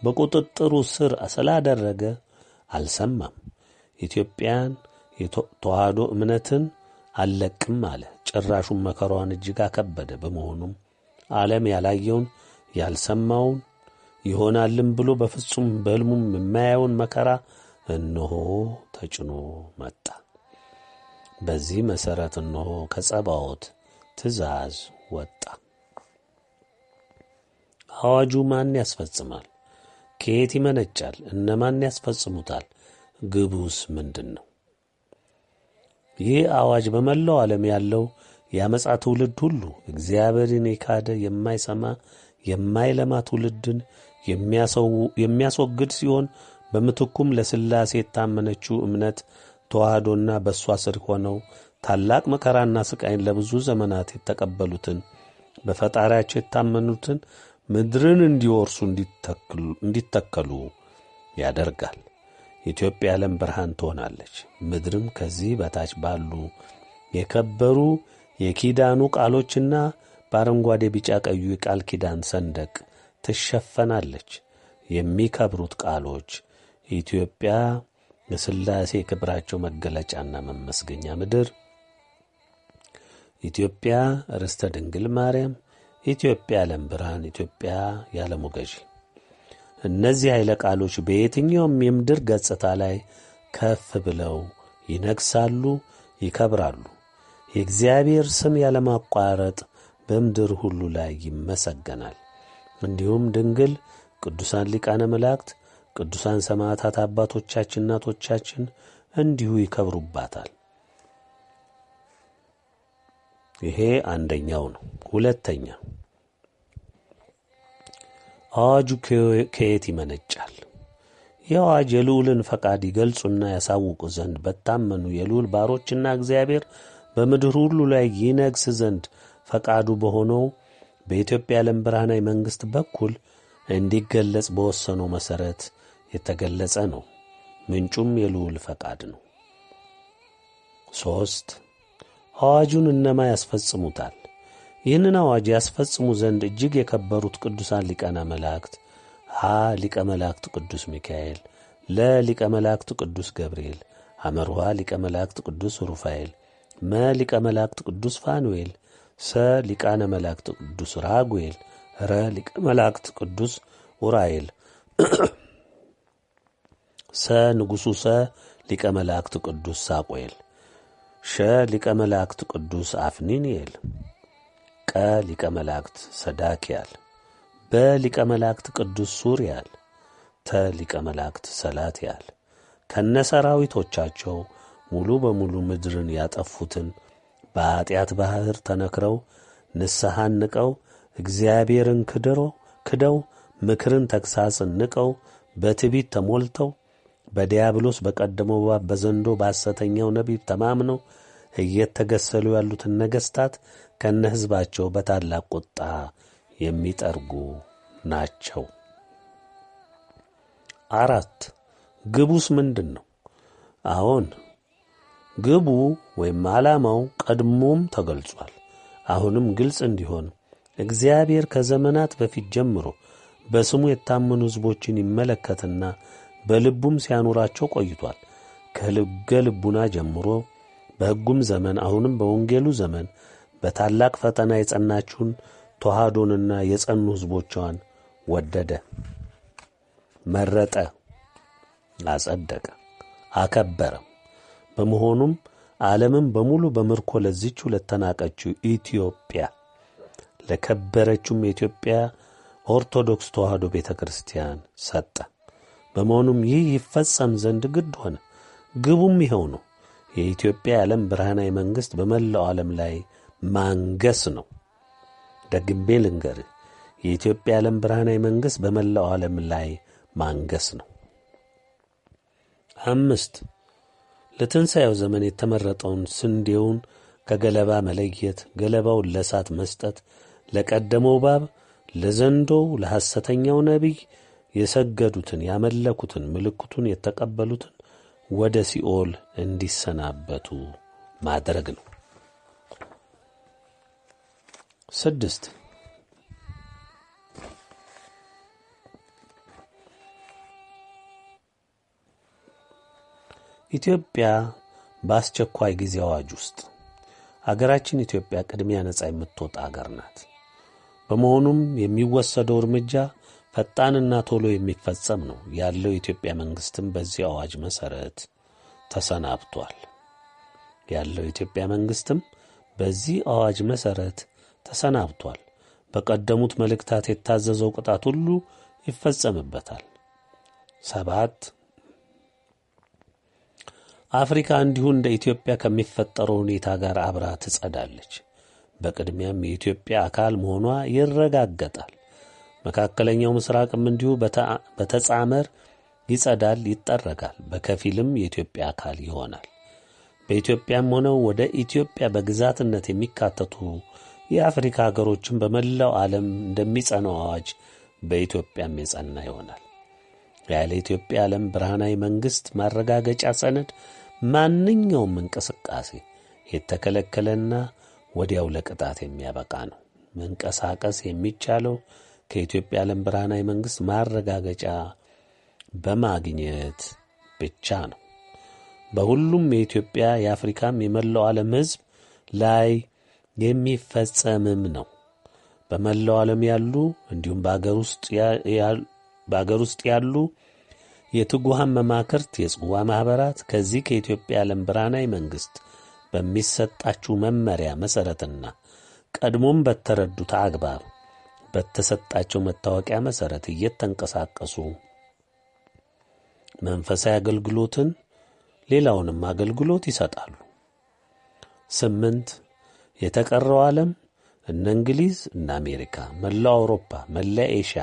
በቁጥጥሩ ስር ስላደረገ አልሰማም። ኢትዮጵያን የተዋሕዶ እምነትን አልለቅም አለ። ጭራሹን መከራዋን እጅግ አከበደ። በመሆኑም ዓለም ያላየውን ያልሰማውን ይሆናልም ብሎ በፍጹም በሕልሙም የማያየውን መከራ እነሆ ተጭኖ መጣ። በዚህ መሠረት እነሆ ከጸባዖት ትእዛዝ ወጣ። አዋጁ ማን ያስፈጽማል? ከየት ይመነጫል? እነማን ያስፈጽሙታል? ግቡስ ምንድን ነው? ይህ አዋጅ በመላው ዓለም ያለው የአመፃ ትውልድ ሁሉ እግዚአብሔርን የካደ የማይሰማ የማይለማ ትውልድን የሚያስወግድ ሲሆን በምትኩም ለሥላሴ የታመነችው እምነት ተዋሕዶና በእሷ ስር ሆነው ታላቅ መከራና ስቃይን ለብዙ ዘመናት የተቀበሉትን በፈጣሪያቸው የታመኑትን ምድርን እንዲወርሱ እንዲተከሉ ያደርጋል። ኢትዮጵያ ዓለም ብርሃን ትሆናለች። ምድርም ከዚህ በታች ባሉ የከበሩ የኪዳኑ ቃሎችና በአረንጓዴ ቢጫ ቀዩ የቃል ኪዳን ሰንደቅ ትሸፈናለች። የሚከብሩት ቃሎች ኢትዮጵያ የሥላሴ ክብራቸው መገለጫና መመስገኛ ምድር፣ ኢትዮጵያ ርስተ ድንግል ማርያም፣ ኢትዮጵያ ዓለም ብርሃን፣ ኢትዮጵያ የዓለሙ ገዢ። እነዚህ ኃይለ ቃሎች በየትኛውም የምድር ገጽታ ላይ ከፍ ብለው ይነግሳሉ፣ ይከብራሉ። የእግዚአብሔር ስም ያለማቋረጥ በምድር ሁሉ ላይ ይመሰገናል። እንዲሁም ድንግል፣ ቅዱሳን ሊቃነ መላእክት፣ ቅዱሳን ሰማዕታት አባቶቻችን፣ እናቶቻችን እንዲሁ ይከብሩባታል። ይሄ አንደኛው ነው። ሁለተኛ፣ አዋጁ ከየት ይመነጫል? ይህ አዋጅ የልዑልን ፈቃድ ይገልጹና ያሳውቁ ዘንድ በታመኑ የልዑል ባሮችና እግዚአብሔር በምድር ሁሉ ላይ ይነግስ ዘንድ ፈቃዱ በሆነው በኢትዮጵያ ዓለም ብርሃናዊ መንግሥት በኩል እንዲገለጽ በወሰነው መሠረት የተገለጸ ነው። ምንጩም የልዑል ፈቃድ ነው። 3. አዋጁን እነማ ያስፈጽሙታል? ይህንን አዋጅ ያስፈጽሙ ዘንድ እጅግ የከበሩት ቅዱሳን ሊቃነ መላእክት ሀ ሊቀ መላእክት ቅዱስ ሚካኤል፣ ለ ሊቀ መላእክት ቅዱስ ገብርኤል፣ ሐመርኋ ሊቀ መላእክት ቅዱስ ሩፋኤል፣ መ ሊቀ መላእክት ቅዱስ ፋኑኤል፣ ሰ ሊቃነ መላእክት ቅዱስ ራጉኤል፣ ረ ሊቀ መላእክት ቅዱስ ኡራኤል፣ ሰ ንጉሡ ሰ ሊቀ መላእክት ቅዱስ ሳቆኤል፣ ሸ ሊቀ መላእክት ቅዱስ አፍኒንኤል፣ ቀ ሊቀ መላእክት ሰዳክያል፣ በ ሊቀ መላእክት ቅዱስ ሱርያል፣ ተ ሊቀ መላእክት ሰላትያል ከነሰራዊቶቻቸው ሙሉ በሙሉ ምድርን ያጠፉትን በኀጢአት ባሕር ተነክረው ንስሐን ንቀው እግዚአብሔርን ክደው ምክርን ተግሣጽን ንቀው በትዕቢት ተሞልተው በዲያብሎስ በቀደመው በዘንዶ በሐሰተኛው ነቢይ ተማምነው እየተገሰሉ ያሉትን ነገሥታት ከነ ሕዝባቸው በታላቅ ቁጣ የሚጠርጉ ናቸው። 4. ግቡስ ምንድን ነው? አዎን ግቡ ወይም ዓላማው ቀድሞም ተገልጿል። አሁንም ግልጽ እንዲሆን እግዚአብሔር ከዘመናት በፊት ጀምሮ በስሙ የታመኑ ሕዝቦችን ይመለከትና በልቡም ሲያኖራቸው ቆይቷል። ከልቡና ጀምሮ በሕጉም ዘመን አሁንም በወንጌሉ ዘመን በታላቅ ፈተና የጸናችውን ተዋህዶንና የጸኑ ሕዝቦቿን ወደደ፣ መረጠ፣ አጸደቀ፣ አከበረ። በመሆኑም ዓለምን በሙሉ በምርኮ ለዚች ለተናቀችው ኢትዮጵያ ለከበረችውም የኢትዮጵያ ኦርቶዶክስ ተዋህዶ ቤተ ክርስቲያን ሰጠ። በመሆኑም ይህ ይፈጸም ዘንድ ግድ ሆነ። ግቡም ይኸው ነው። የኢትዮጵያ የዓለም ብርሃናዊ መንግሥት በመላው ዓለም ላይ ማንገስ ነው። ደግሜ ልንገርህ፣ የኢትዮጵያ የዓለም ብርሃናዊ መንግሥት በመላው ዓለም ላይ ማንገስ ነው። 5 ለትንሣኤው ዘመን የተመረጠውን ስንዴውን ከገለባ መለየት፣ ገለባውን ለእሳት መስጠት፣ ለቀደመው እባብ፣ ለዘንዶው፣ ለሐሰተኛው ነቢይ የሰገዱትን ያመለኩትን ምልክቱን የተቀበሉትን ወደ ሲኦል እንዲሰናበቱ ማድረግ ነው። 6 ኢትዮጵያ በአስቸኳይ ጊዜ አዋጅ ውስጥ አገራችን ኢትዮጵያ ቅድሚያ ነጻ የምትወጣ አገር ናት። በመሆኑም የሚወሰደው እርምጃ ፈጣንና ቶሎ የሚፈጸም ነው ያለው የኢትዮጵያ መንግስትም በዚህ አዋጅ መሰረት ተሰናብቷል። በቀደሙት መልእክታት የታዘዘው ቅጣት ሁሉ ይፈጸምበታል። 7 አፍሪካ እንዲሁ እንደ ኢትዮጵያ ከሚፈጠረው ሁኔታ ጋር አብራ ትጸዳለች። በቅድሚያም የኢትዮጵያ አካል መሆኗ ይረጋገጣል። መካከለኛው ምስራቅም እንዲሁ በተጻመር ይጸዳል፣ ይጠረጋል፣ በከፊልም የኢትዮጵያ አካል ይሆናል። በኢትዮጵያም ሆነው ወደ ኢትዮጵያ በግዛትነት የሚካተቱ የአፍሪካ ሀገሮችን በመላው ዓለም እንደሚጸናው አዋጅ በኢትዮጵያም የጸና ይሆናል። ያለ ኢትዮጵያ ዓለም ብርሃናዊ መንግሥት ማረጋገጫ ሰነድ ማንኛውም እንቅስቃሴ የተከለከለና ወዲያው ለቅጣት የሚያበቃ ነው። መንቀሳቀስ የሚቻለው ከኢትዮጵያ ዓለም ብርሃናዊ መንግሥት ማረጋገጫ በማግኘት ብቻ ነው። በሁሉም የኢትዮጵያ የአፍሪካም የመላው ዓለም ሕዝብ ላይ የሚፈጸምም ነው። በመላው ዓለም ያሉ እንዲሁም በአገር ውስጥ ያሉ የትጉሃን መማክርት፣ የጽዋ ማኅበራት ከዚህ ከኢትዮጵያ ዓለም ብርሃናዊ መንግሥት በሚሰጣችሁ መመሪያ መሠረትና ቀድሞም በተረዱት አግባብ በተሰጣቸው መታወቂያ መሠረት እየተንቀሳቀሱ መንፈሳዊ አገልግሎትን ሌላውንም አገልግሎት ይሰጣሉ። 8 የተቀረው ዓለም እነ እንግሊዝ እነ አሜሪካ፣ መላው አውሮፓ፣ መላው ኤሽያ፣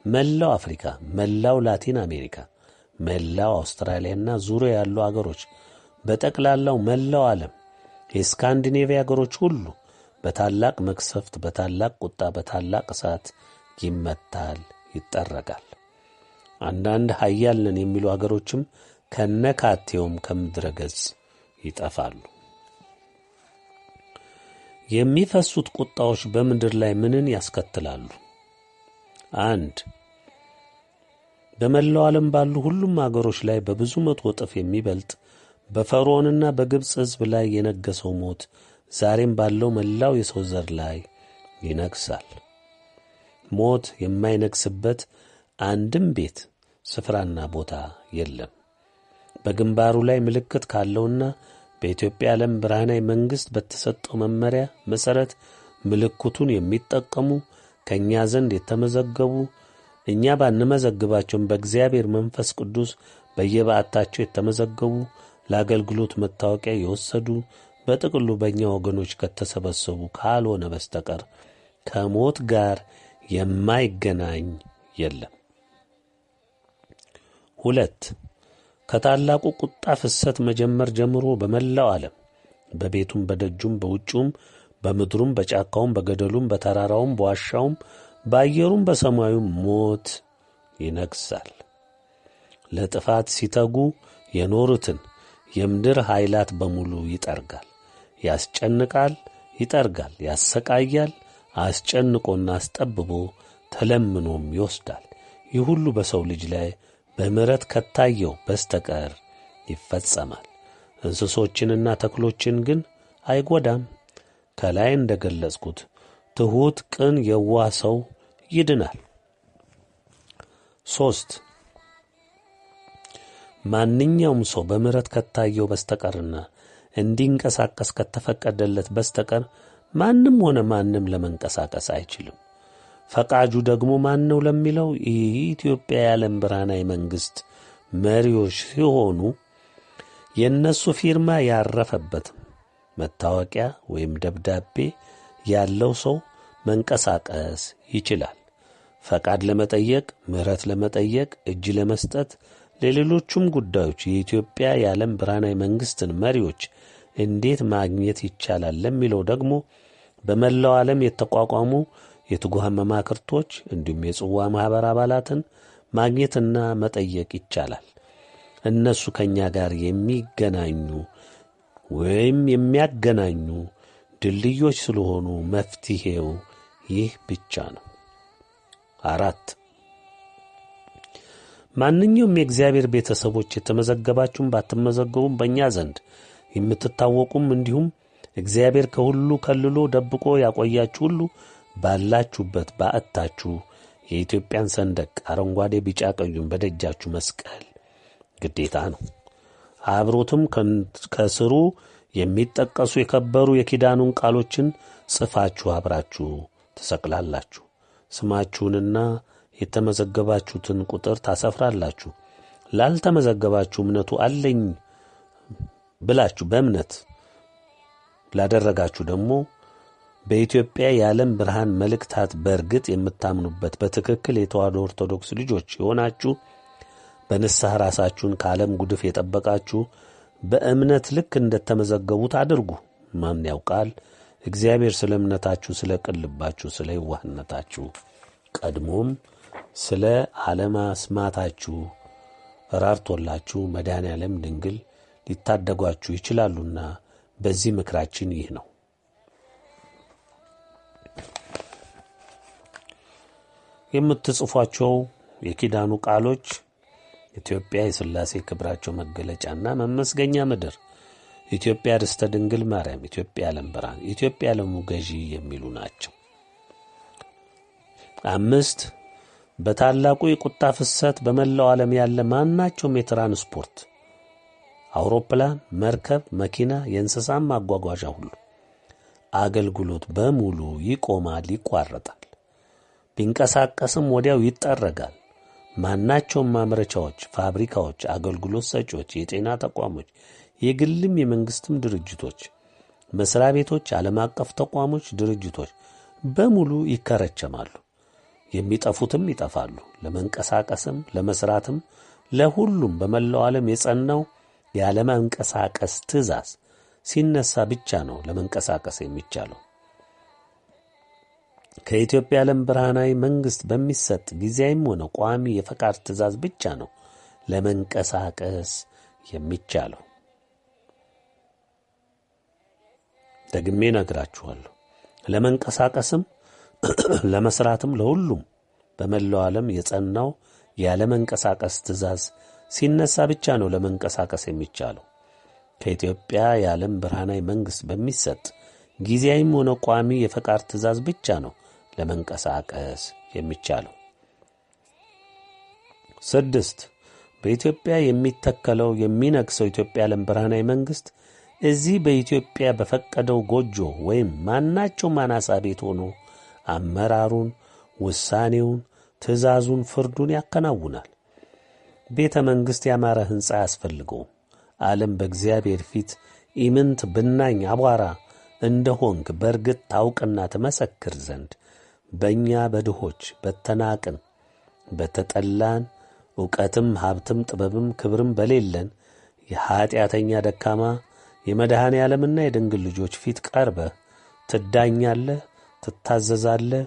መላው አፍሪካ፣ መላው ላቲን አሜሪካ፣ መላው አውስትራሊያና ዙሪያ ያሉ አገሮች በጠቅላላው መላው ዓለም የስካንዲኔቪያ አገሮች ሁሉ በታላቅ መቅሰፍት፣ በታላቅ ቁጣ፣ በታላቅ እሳት ይመታል፣ ይጠረጋል። አንዳንድ ኃያል ነን የሚሉ አገሮችም ከነካቴውም ከምድረ ገጽ ይጠፋሉ። የሚፈሱት ቁጣዎች በምድር ላይ ምንን ያስከትላሉ? 1 በመላው ዓለም ባሉ ሁሉም አገሮች ላይ በብዙ መቶ እጥፍ የሚበልጥ በፈርዖንና በግብፅ ሕዝብ ላይ የነገሰው ሞት ዛሬም ባለው መላው የሰው ዘር ላይ ይነግሳል። ሞት የማይነግስበት አንድም ቤት ስፍራና ቦታ የለም። በግንባሩ ላይ ምልክት ካለውና በኢትዮጵያ ዓለም ብርሃናዊ መንግሥት በተሰጠው መመሪያ መሠረት ምልክቱን የሚጠቀሙ ከእኛ ዘንድ የተመዘገቡ እኛ ባንመዘግባቸውም በእግዚአብሔር መንፈስ ቅዱስ በየበዓታቸው የተመዘገቡ ለአገልግሎት መታወቂያ የወሰዱ በጥቅሉ በእኛ ወገኖች ከተሰበሰቡ ካልሆነ በስተቀር ከሞት ጋር የማይገናኝ የለም። 2 ከታላቁ ቁጣ ፍሰት መጀመር ጀምሮ በመላው ዓለም በቤቱም በደጁም በውጩም በምድሩም በጫካውም በገደሉም በተራራውም በዋሻውም በአየሩም በሰማዩም ሞት ይነግሣል። ለጥፋት ሲተጉ የኖሩትን የምድር ኃይላት በሙሉ ይጠርጋል፣ ያስጨንቃል፣ ይጠርጋል፣ ያሰቃያል፣ አስጨንቆና አስጠብቦ ተለምኖም ይወስዳል። ይህ ሁሉ በሰው ልጅ ላይ በምሕረት ከታየው በስተቀር ይፈጸማል። እንስሶችንና ተክሎችን ግን አይጎዳም። ከላይ እንደ ገለጽኩት ትሑት፣ ቅን፣ የዋህ ሰው ይድናል። 3 ማንኛውም ሰው በምሕረት ከታየው በስተቀርና እንዲንቀሳቀስ ከተፈቀደለት በስተቀር ማንም ሆነ ማንም ለመንቀሳቀስ አይችልም። ፈቃጁ ደግሞ ማን ነው ለሚለው የኢትዮጵያ የዓለም ብርሃናዊ መንግሥት መሪዎች ሲሆኑ የእነሱ ፊርማ ያረፈበት መታወቂያ ወይም ደብዳቤ ያለው ሰው መንቀሳቀስ ይችላል። ፈቃድ ለመጠየቅ፣ ምሕረት ለመጠየቅ፣ እጅ ለመስጠት፣ ለሌሎቹም ጉዳዮች የኢትዮጵያ የዓለም ብርሃናዊ መንግሥትን መሪዎች እንዴት ማግኘት ይቻላል ለሚለው ደግሞ በመላው ዓለም የተቋቋሙ የትጉሃን መማክርቶች እንዲሁም የጽዋ ማኅበር አባላትን ማግኘትና መጠየቅ ይቻላል። እነሱ ከእኛ ጋር የሚገናኙ ወይም የሚያገናኙ ድልድዮች ስለሆኑ መፍትሔው ይህ ብቻ ነው። 4 ማንኛውም የእግዚአብሔር ቤተሰቦች የተመዘገባችሁም ባትመዘገቡም በእኛ ዘንድ የምትታወቁም እንዲሁም እግዚአብሔር ከሁሉ ከልሎ ደብቆ ያቆያችሁ ሁሉ ባላችሁበት ባዕታችሁ የኢትዮጵያን ሰንደቅ አረንጓዴ፣ ቢጫ፣ ቀዩን በደጃችሁ መስቀል ግዴታ ነው። አብሮትም ከስሩ የሚጠቀሱ የከበሩ የኪዳኑን ቃሎችን ጽፋችሁ አብራችሁ ትሰቅላላችሁ። ስማችሁንና የተመዘገባችሁትን ቁጥር ታሰፍራላችሁ። ላልተመዘገባችሁ እምነቱ አለኝ ብላችሁ በእምነት ላደረጋችሁ ደግሞ በኢትዮጵያ የዓለም ብርሃን መልእክታት በእርግጥ የምታምኑበት በትክክል የተዋሕዶ ኦርቶዶክስ ልጆች የሆናችሁ በንስሐ ራሳችሁን ከዓለም ጉድፍ የጠበቃችሁ በእምነት ልክ እንደተመዘገቡት አድርጉ። ማን ያውቃል እግዚአብሔር ስለ እምነታችሁ፣ ስለ ቅልባችሁ፣ ስለ የዋህነታችሁ ቀድሞም ስለ አለማስማታችሁ ራርቶላችሁ መድኃኔ ዓለም ድንግል ሊታደጓችሁ ይችላሉና በዚህ ምክራችን ይህ ነው። የምትጽፏቸው የኪዳኑ ቃሎች ኢትዮጵያ የሥላሴ ክብራቸው መገለጫና መመስገኛ ምድር፣ ኢትዮጵያ ርስተ ድንግል ማርያም፣ ኢትዮጵያ የዓለም ብርሃን፣ ኢትዮጵያ የዓለሙ ገዢ የሚሉ ናቸው። 5 በታላቁ የቁጣ ፍሰት በመላው ዓለም ያለ ማናቸውም የትራንስፖርት አውሮፕላን፣ መርከብ፣ መኪና፣ የእንስሳም ማጓጓዣ ሁሉ አገልግሎት በሙሉ ይቆማል፣ ይቋረጣል። ቢንቀሳቀስም ወዲያው ይጠረጋል። ማናቸውም ማምረቻዎች፣ ፋብሪካዎች፣ አገልግሎት ሰጪዎች፣ የጤና ተቋሞች፣ የግልም የመንግሥትም ድርጅቶች፣ መስሪያ ቤቶች፣ ዓለም አቀፍ ተቋሞች፣ ድርጅቶች በሙሉ ይከረቸማሉ። የሚጠፉትም ይጠፋሉ። ለመንቀሳቀስም ለመስራትም ለሁሉም በመላው ዓለም የጸናው ያለመንቀሳቀስ ትእዛዝ ሲነሳ ብቻ ነው ለመንቀሳቀስ የሚቻለው። ከኢትዮጵያ የዓለም ብርሃናዊ መንግሥት በሚሰጥ ጊዜያዊም ሆነ ቋሚ የፈቃድ ትእዛዝ ብቻ ነው ለመንቀሳቀስ የሚቻለው። ደግሜ ነግራችኋለሁ። ለመንቀሳቀስም ለመስራትም ለሁሉም በመላው ዓለም የጸናው ያለመንቀሳቀስ ትእዛዝ ሲነሳ ብቻ ነው ለመንቀሳቀስ የሚቻለው። ከኢትዮጵያ የዓለም ብርሃናዊ መንግሥት በሚሰጥ ጊዜያዊም ሆነ ቋሚ የፈቃድ ትእዛዝ ብቻ ነው ለመንቀሳቀስ የሚቻለው። 6 በኢትዮጵያ የሚተከለው የሚነግሰው ኢትዮጵያ የዓለም ብርሃናዊ መንግሥት እዚህ በኢትዮጵያ በፈቀደው ጎጆ ወይም ማናቸውም አናሳ ቤት ሆኖ አመራሩን፣ ውሳኔውን፣ ትእዛዙን፣ ፍርዱን ያከናውናል። ቤተ መንግሥት ያማረ ሕንፃ አያስፈልገውም። ዓለም በእግዚአብሔር ፊት ኢምንት ብናኝ አቧራ እንደሆንክ በእርግጥ ታውቅና ትመሰክር ዘንድ በእኛ በድሆች በተናቅን በተጠላን ዕውቀትም ሀብትም ጥበብም ክብርም በሌለን የኀጢአተኛ ደካማ የመድኃኔ ዓለምና የድንግል ልጆች ፊት ቀርበህ ትዳኛለህ፣ ትታዘዛለህ፣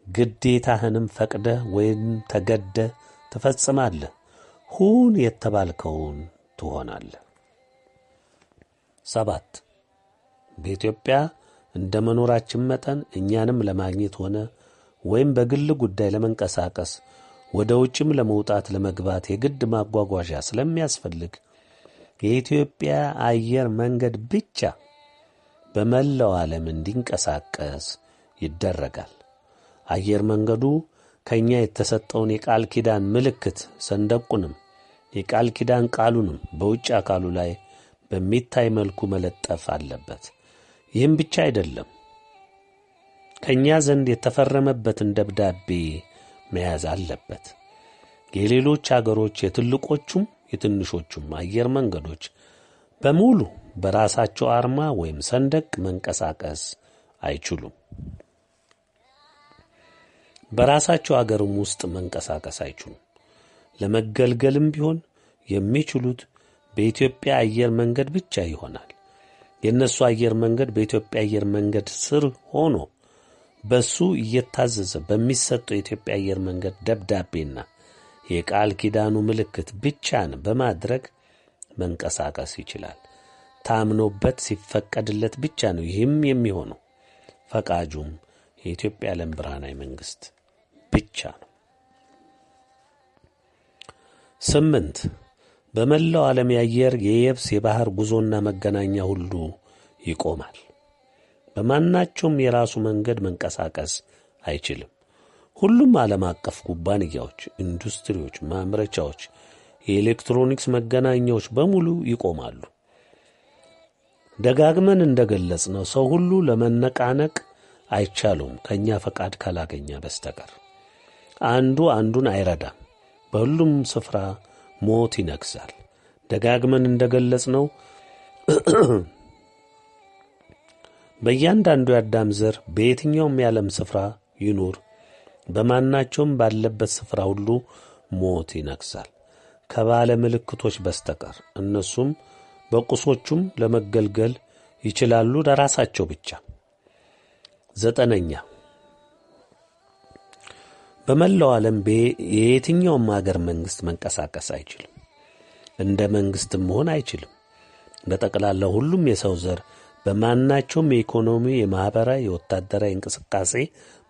ግዴታህንም ፈቅደህ ወይም ተገደህ ትፈጽማለህ። ሁን የተባልከውን ትሆናለህ። 7 በኢትዮጵያ እንደ መኖራችን መጠን እኛንም ለማግኘት ሆነ ወይም በግል ጉዳይ ለመንቀሳቀስ ወደ ውጭም ለመውጣት ለመግባት የግድ ማጓጓዣ ስለሚያስፈልግ የኢትዮጵያ አየር መንገድ ብቻ በመላው ዓለም እንዲንቀሳቀስ ይደረጋል። አየር መንገዱ ከኛ የተሰጠውን የቃል ኪዳን ምልክት ሰንደቁንም የቃል ኪዳን ቃሉንም በውጭ አካሉ ላይ በሚታይ መልኩ መለጠፍ አለበት። ይህም ብቻ አይደለም፣ ከኛ ዘንድ የተፈረመበትን ደብዳቤ መያዝ አለበት። የሌሎች አገሮች የትልቆቹም የትንሾቹም አየር መንገዶች በሙሉ በራሳቸው አርማ ወይም ሰንደቅ መንቀሳቀስ አይችሉም። በራሳቸው አገርም ውስጥ መንቀሳቀስ አይችሉም። ለመገልገልም ቢሆን የሚችሉት በኢትዮጵያ አየር መንገድ ብቻ ይሆናል። የእነሱ አየር መንገድ በኢትዮጵያ አየር መንገድ ስር ሆኖ በሱ እየታዘዘ በሚሰጠው የኢትዮጵያ አየር መንገድ ደብዳቤና የቃል ኪዳኑ ምልክት ብቻን በማድረግ መንቀሳቀስ ይችላል። ታምኖበት ሲፈቀድለት ብቻ ነው ይህም የሚሆነው። ፈቃጁም የኢትዮጵያ ዓለም ብርሃናዊ መንግሥት ብቻ ነው። 8 በመላው ዓለም የአየር የየብስ የባህር ጉዞና መገናኛ ሁሉ ይቆማል። በማናቸውም የራሱ መንገድ መንቀሳቀስ አይችልም። ሁሉም ዓለም አቀፍ ኩባንያዎች፣ ኢንዱስትሪዎች፣ ማምረቻዎች፣ የኤሌክትሮኒክስ መገናኛዎች በሙሉ ይቆማሉ። ደጋግመን እንደገለጽነው ሰው ሁሉ ለመነቃነቅ አይቻለውም ከኛ ፈቃድ ካላገኘ በስተቀር። አንዱ አንዱን አይረዳም። በሁሉም ስፍራ ሞት ይነግሣል። ደጋግመን እንደገለጽነው በእያንዳንዱ የአዳም ዘር በየትኛውም የዓለም ስፍራ ይኑር በማናቸውም ባለበት ስፍራ ሁሉ ሞት ይነግሣል ከባለ ምልክቶች በስተቀር። እነሱም በቁሶቹም ለመገልገል ይችላሉ ለራሳቸው ብቻ። 9 በመላው ዓለም የየትኛውም አገር መንግሥት መንቀሳቀስ አይችልም። እንደ መንግሥትም መሆን አይችልም። በጠቅላላ ሁሉም የሰው ዘር በማናቸውም የኢኮኖሚ፣ የማኅበራዊ፣ የወታደራዊ እንቅስቃሴ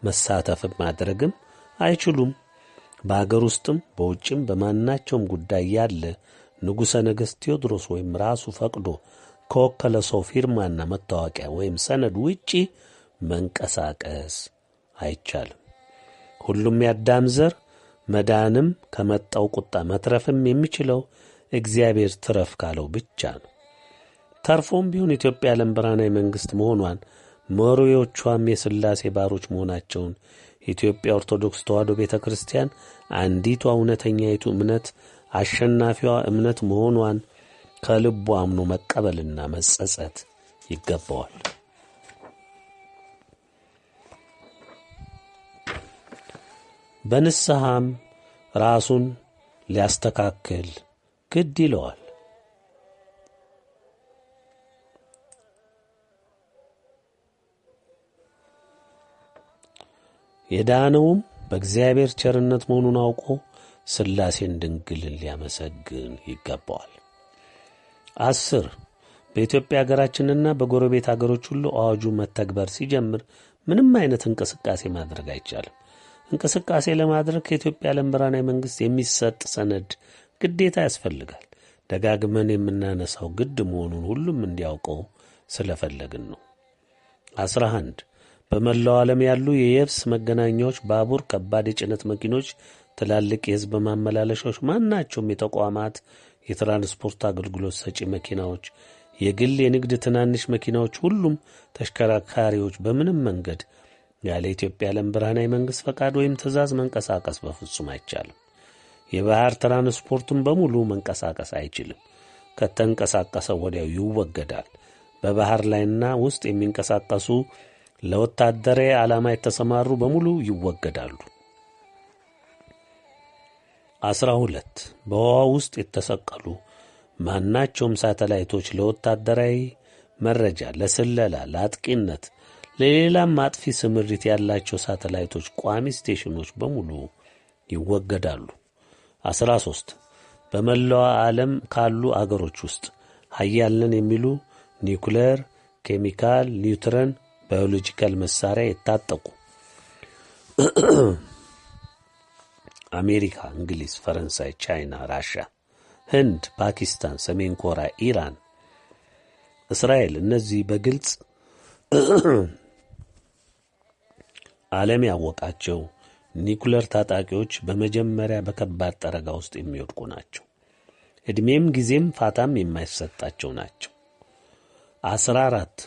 መሳተፍም ማድረግም አይችሉም። በአገር ውስጥም በውጭም በማናቸውም ጉዳይ ያለ ንጉሠ ነገሥት ቴዎድሮስ ወይም ራሱ ፈቅዶ ከወከለ ሰው ፊርማና መታወቂያ ወይም ሰነድ ውጪ መንቀሳቀስ አይቻልም። ሁሉም የአዳም ዘር መዳንም ከመጣው ቁጣ መትረፍም የሚችለው እግዚአብሔር ትረፍ ካለው ብቻ ነው። ተርፎም ቢሆን ኢትዮጵያ ዓለም ብርሃናዊ መንግሥት መሆኗን መሪዎቿም የሥላሴ ባሮች መሆናቸውን የኢትዮጵያ ኦርቶዶክስ ተዋሕዶ ቤተ ክርስቲያን አንዲቷ እውነተኛይቱ እምነት አሸናፊዋ እምነት መሆኗን ከልቡ አምኖ መቀበልና መጸጸት ይገባዋል። በንስሐም ራሱን ሊያስተካክል ግድ ይለዋል። የዳነውም በእግዚአብሔር ቸርነት መሆኑን አውቆ ሥላሴን ድንግልን ሊያመሰግን ይገባዋል። 10 በኢትዮጵያ አገራችንና በጎረቤት አገሮች ሁሉ አዋጁ መተግበር ሲጀምር ምንም አይነት እንቅስቃሴ ማድረግ አይቻልም። እንቅስቃሴ ለማድረግ ከኢትዮጵያ ዓለም ብርሃናዊ መንግሥት የሚሰጥ ሰነድ ግዴታ ያስፈልጋል። ደጋግመን የምናነሳው ግድ መሆኑን ሁሉም እንዲያውቀው ስለፈለግን ነው። 11 በመላው ዓለም ያሉ የየብስ መገናኛዎች፣ ባቡር፣ ከባድ የጭነት መኪኖች፣ ትላልቅ የሕዝብ ማመላለሻዎች፣ ማናቸውም የተቋማት የትራንስፖርት አገልግሎት ሰጪ መኪናዎች፣ የግል የንግድ ትናንሽ መኪናዎች፣ ሁሉም ተሽከርካሪዎች በምንም መንገድ ያለ ኢትዮጵያ ዓለም ብርሃናዊ መንግሥት ፈቃድ ወይም ትእዛዝ መንቀሳቀስ በፍጹም አይቻልም። የባህር ትራንስፖርቱን በሙሉ መንቀሳቀስ አይችልም። ከተንቀሳቀሰ ወዲያው ይወገዳል። በባህር ላይና ውስጥ የሚንቀሳቀሱ ለወታደራዊ ዓላማ የተሰማሩ በሙሉ ይወገዳሉ። 12 በውሃ ውስጥ የተሰቀሉ ማናቸውም ሳተላይቶች ለወታደራዊ መረጃ፣ ለስለላ፣ ለአጥቂነት፣ ለሌላም አጥፊ ስምሪት ያላቸው ሳተላይቶች ቋሚ ስቴሽኖች በሙሉ ይወገዳሉ። 13 በመላው ዓለም ካሉ አገሮች ውስጥ ኃያል የሚሉ ኒውክሌር፣ ኬሚካል፣ ኒውትረን፣ ባዮሎጂካል መሳሪያ የታጠቁ አሜሪካ፣ እንግሊዝ፣ ፈረንሳይ፣ ቻይና፣ ራሽያ፣ ህንድ፣ ፓኪስታን፣ ሰሜን ኮሪያ፣ ኢራን፣ እስራኤል እነዚህ በግልጽ ዓለም ያወቃቸው ኒኩለር ታጣቂዎች በመጀመሪያ በከባድ ጠረጋ ውስጥ የሚወድቁ ናቸው። ዕድሜም ጊዜም ፋታም የማይሰጣቸው ናቸው። 14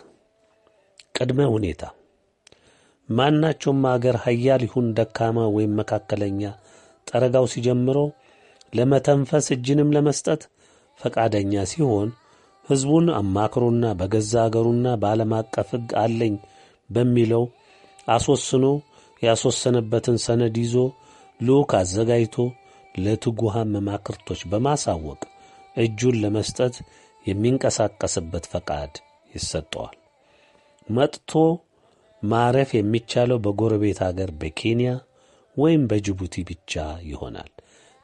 ቅድመ ሁኔታ ማናቸውም አገር ኃያል ይሁን ደካማ ወይም መካከለኛ ጠረጋው ሲጀምረው ለመተንፈስ እጅንም ለመስጠት ፈቃደኛ ሲሆን ሕዝቡን አማክሮና በገዛ አገሩና በዓለም አቀፍ ሕግ አለኝ በሚለው አስወስኖ ያስወሰነበትን ሰነድ ይዞ ልዑክ አዘጋጅቶ ለትጉሃን መማክርቶች በማሳወቅ እጁን ለመስጠት የሚንቀሳቀስበት ፈቃድ ይሰጠዋል። መጥቶ ማረፍ የሚቻለው በጎረቤት አገር በኬንያ ወይም በጅቡቲ ብቻ ይሆናል።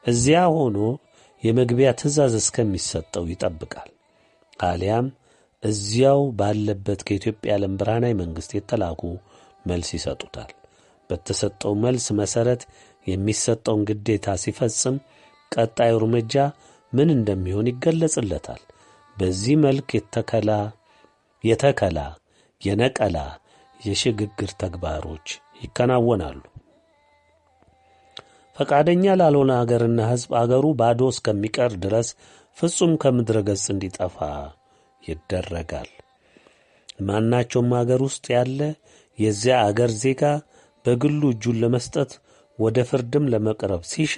እዚያ ሆኖ የመግቢያ ትእዛዝ እስከሚሰጠው ይጠብቃል። አሊያም እዚያው ባለበት ከኢትዮጵያ ዓለም ብርሃናዊ መንግሥት የተላኩ መልስ ይሰጡታል። በተሰጠው መልስ መሠረት የሚሰጠውን ግዴታ ሲፈጽም ቀጣዩ እርምጃ ምን እንደሚሆን ይገለጽለታል። በዚህ መልክ የተከላ፣ የነቀላ፣ የሽግግር ተግባሮች ይከናወናሉ። ፈቃደኛ ላልሆነ አገርና ሕዝብ አገሩ ባዶ እስከሚቀር ድረስ ፍጹም ከምድረ ገጽ እንዲጠፋ ይደረጋል። ማናቸውም አገር ውስጥ ያለ የዚያ አገር ዜጋ በግሉ እጁን ለመስጠት ወደ ፍርድም ለመቅረብ ሲሻ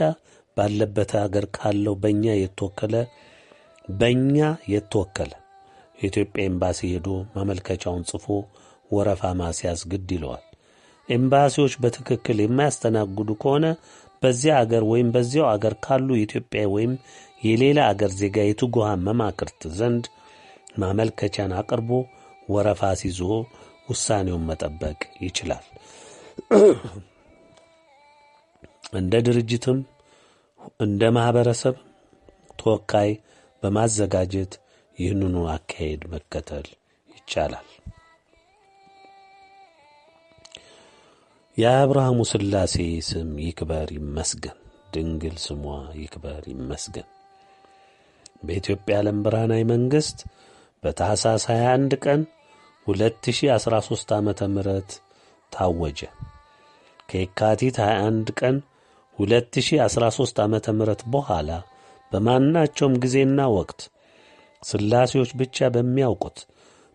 ባለበት አገር ካለው በእኛ የተወከለ የኢትዮጵያ ኤምባሲ ሄዶ ማመልከቻውን ጽፎ ወረፋ ማስያዝ ግድ ይለዋል። ኤምባሲዎች በትክክል የማያስተናግዱ ከሆነ በዚያ አገር ወይም በዚያው አገር ካሉ የኢትዮጵያ ወይም የሌላ አገር ዜጋ የትጉሃን መማክርት ዘንድ ማመልከቻን አቅርቦ ወረፋ ሲዞ ውሳኔውን መጠበቅ ይችላል። እንደ ድርጅትም እንደ ማህበረሰብ ተወካይ በማዘጋጀት ይህንኑ አካሄድ መከተል ይቻላል። የአብርሃሙ ሥላሴ ስም ይክበር ይመስገን፣ ድንግል ስሟ ይክበር ይመስገን። በኢትዮጵያ ዓለም ብርሃናዊ መንግሥት በታኅሳስ 21 ቀን 2013 ዓመተ ምህረት ታወጀ። ከየካቲት 21 ቀን 2013 ዓመተ ምህረት በኋላ በማናቸውም ጊዜና ወቅት ሥላሴዎች ብቻ በሚያውቁት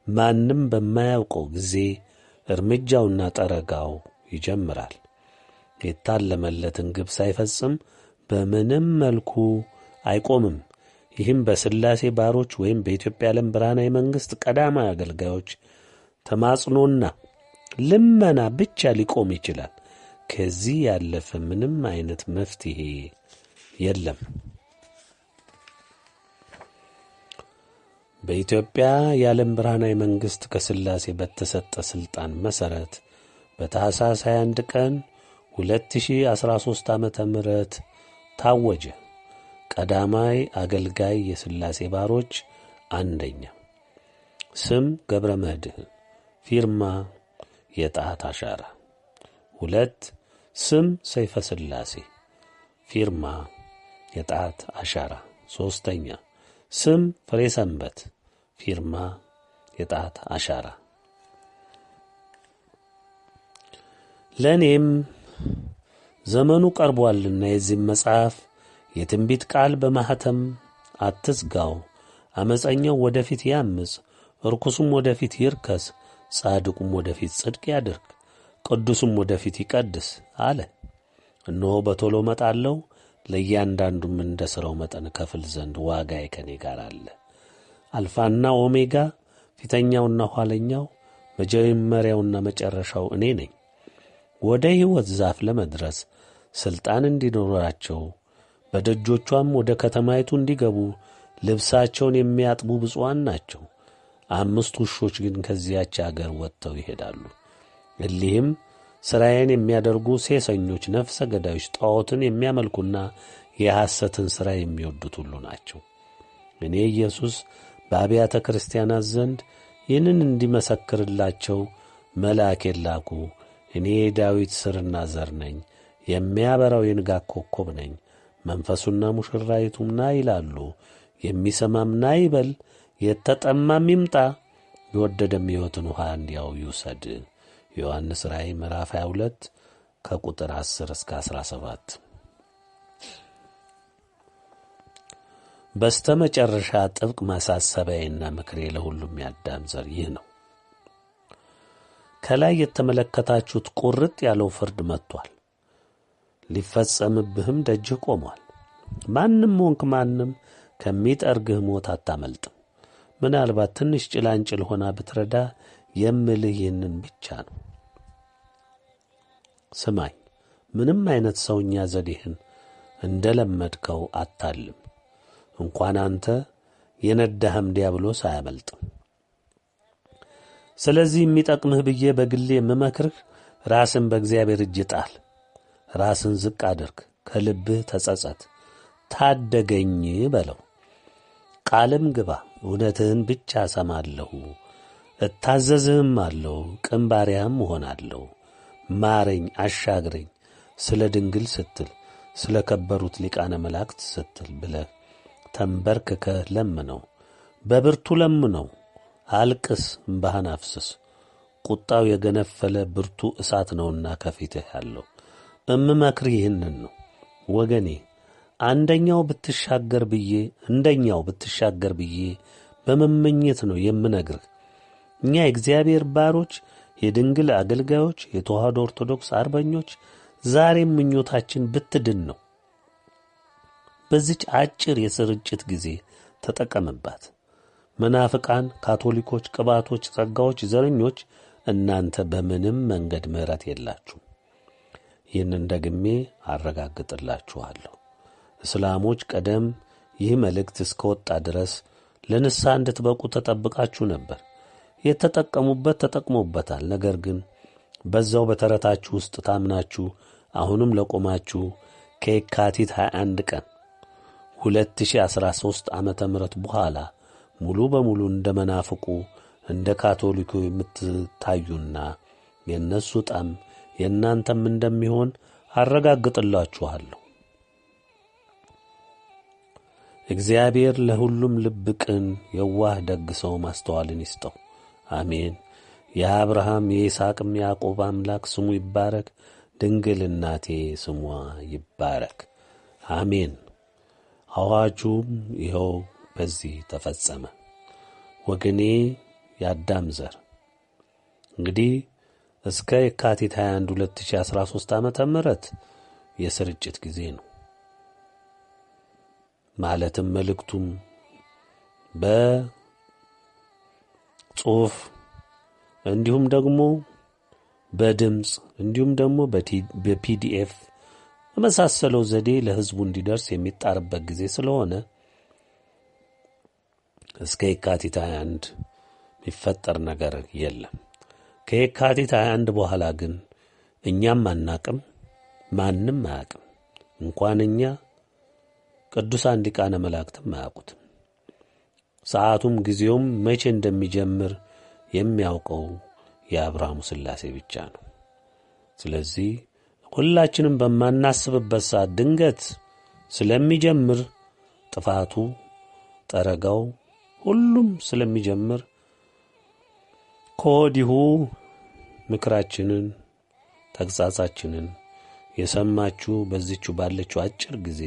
ማንም በማያውቀው ጊዜ እርምጃውና ጠረጋው ይጀምራል። የታለመለትን ግብ ሳይፈጽም በምንም መልኩ አይቆምም። ይህም በሥላሴ ባሮች ወይም በኢትዮጵያ ዓለም ብርሃናዊ መንግሥት ቀዳማዊ አገልጋዮች ተማጽኖና ልመና ብቻ ሊቆም ይችላል። ከዚህ ያለፈ ምንም አይነት መፍትሄ የለም። በኢትዮጵያ የዓለም ብርሃናዊ መንግሥት ከሥላሴ በተሰጠ ሥልጣን መሠረት በታኅሳስ 21 ቀን 2013 ዓመተ ምህረት ታወጀ። ቀዳማይ አገልጋይ የሥላሴ ባሮች፣ አንደኛ ስም ገብረ መድኅን፣ ፊርማ የጣት አሻራ። 2 ስም ሰይፈ ሥላሴ፣ ፊርማ የጣት አሻራ። 3ኛ ስም ፍሬ ሰንበት፣ ፊርማ የጣት አሻራ። ለእኔም ዘመኑ ቀርቧልና የዚህም መጽሐፍ የትንቢት ቃል በማኅተም አትዝጋው። ዓመፀኛው ወደፊት ያምፅ፣ ርኩሱም ወደፊት ይርከስ፣ ጻድቁም ወደፊት ጽድቅ ያድርግ፣ ቅዱሱም ወደፊት ይቀድስ አለ። እነሆ በቶሎ እመጣለሁ፣ ለእያንዳንዱም እንደ ሥራው መጠን ከፍል ዘንድ ዋጋዬ ከእኔ ጋር አለ። አልፋና ኦሜጋ፣ ፊተኛውና ኋለኛው፣ መጀመሪያውና መጨረሻው እኔ ነኝ። ወደ ሕይወት ዛፍ ለመድረስ ሥልጣን እንዲኖራቸው በደጆቿም ወደ ከተማይቱ እንዲገቡ ልብሳቸውን የሚያጥቡ ብፁዓን ናቸው። 5 ውሾች ግን ከዚያች አገር ወጥተው ይሄዳሉ። እሊህም ሥራዬን የሚያደርጉ ሴሰኞች፣ ነፍሰ ገዳዮች፣ ጣዖትን የሚያመልኩና የሐሰትን ሥራ የሚወዱት ሁሉ ናቸው። እኔ ኢየሱስ በአብያተ ክርስቲያናት ዘንድ ይህንን እንዲመሰክርላቸው መልአኬን ላኩ። እኔ የዳዊት ሥርና ዘር ነኝ፣ የሚያበራው የንጋት ኮከብ ነኝ። መንፈሱና ሙሽራይቱም ና ይላሉ። የሚሰማም ና ይበል፣ የተጠማም ይምጣ፣ የወደደም ሕይወትን ውሃ እንዲያው ይውሰድ። ዮሐንስ ራእይ ምዕራፍ 22 ከቁጥር 10 እስከ 17። በስተ መጨረሻ ጥብቅ ማሳሰቢያዬና ምክሬ ለሁሉም የአዳም ዘር ይህ ነው። ከላይ የተመለከታችሁት ቁርጥ ያለው ፍርድ መጥቷል። ሊፈጸምብህም ደጅህ ቆሟል። ማንም ሆንክ ማንም ከሚጠርግህ ሞት አታመልጥም። ምናልባት ትንሽ ጭላንጭል ሆና ብትረዳ የምልህ ይህንን ብቻ ነው። ስማኝ፣ ምንም አይነት ሰውኛ ዘዴህን እንደለመድከው አታልም። እንኳን አንተ የነዳህም ዲያብሎስ አያመልጥም። ስለዚህ የሚጠቅምህ ብዬ በግሌ የምመክርህ ራስን በእግዚአብሔር እጅ ጣል። ራስን ዝቅ አድርግ፣ ከልብህ ተጸጸት፣ ታደገኝ በለው። ቃልም ግባ፣ እውነትህን ብቻ እሰማለሁ፣ እታዘዝህም አለሁ፣ ቅን ባሪያህም እሆናለሁ። ማረኝ፣ አሻግረኝ፣ ስለ ድንግል ስትል፣ ስለ ከበሩት ሊቃነ መላእክት ስትል ብለህ ተንበርክከህ ለምነው፣ በብርቱ ለምነው። አልቅስ፣ እምባህን አፍስስ። ቁጣው የገነፈለ ብርቱ እሳት ነውና ከፊትህ ያለው። እምመክርህ ይህንን ነው ወገኔ። እንደኛው ብትሻገር ብዬ በመመኘት ነው የምነግርህ። እኛ የእግዚአብሔር ባሮች፣ የድንግል አገልጋዮች፣ የተዋህዶ ኦርቶዶክስ አርበኞች ዛሬም ምኞታችን ብትድን ነው። በዚች አጭር የስርጭት ጊዜ ተጠቀምባት። መናፍቃን፣ ካቶሊኮች፣ ቅባቶች፣ ጸጋዎች፣ ዘረኞች እናንተ በምንም መንገድ ምሕረት የላችሁም። ይህንን ደግሜ አረጋግጥላችኋለሁ። እስላሞች ቀደም ይህ መልእክት እስከወጣ ድረስ ለንስሐ እንድትበቁ ተጠብቃችሁ ነበር። የተጠቀሙበት ተጠቅሞበታል። ነገር ግን በዛው በተረታችሁ ውስጥ ታምናችሁ አሁንም ለቆማችሁ ከየካቲት 21 ቀን 2013 ዓመተ ምህረት በኋላ ሙሉ በሙሉ እንደ መናፍቁ እንደ ካቶሊኩ የምትታዩና የእነሱ ጣም የእናንተም እንደሚሆን አረጋግጥላችኋለሁ። እግዚአብሔር ለሁሉም ልብ ቅን፣ የዋህ፣ ደግ ሰው ማስተዋልን ይስጠው። አሜን። የአብርሃም የይስሐቅም ያዕቆብ አምላክ ስሙ ይባረክ። ድንግል እናቴ ስሟ ይባረክ። አሜን። አዋጁም ይኸው በዚህ ተፈጸመ። ወገኔ የአዳም ዘር እንግዲህ እስከ የካቲት 21 2013 ዓመተ ምህረት የስርጭት ጊዜ ነው። ማለትም መልእክቱም በጽሑፍ እንዲሁም ደግሞ በድምፅ እንዲሁም ደግሞ በፒዲኤፍ በመሳሰለው ዘዴ ለሕዝቡ እንዲደርስ የሚጣርበት ጊዜ ስለሆነ እስከ የካቲት 21 የሚፈጠር ነገር የለም። ከየካቲት 21 በኋላ ግን እኛም አናቅም፣ ማንም አያቅም። እንኳን እኛ ቅዱሳን ሊቃነ መላእክትም አያውቁትም። ሰዓቱም ጊዜውም መቼ እንደሚጀምር የሚያውቀው የአብርሃሙ ሥላሴ ብቻ ነው። ስለዚህ ሁላችንም በማናስብበት ሰዓት ድንገት ስለሚጀምር ጥፋቱ፣ ጠረጋው ሁሉም ስለሚጀምር ከወዲሁ ምክራችንን፣ ተግሣጻችንን የሰማችሁ በዚቹ ባለችው አጭር ጊዜ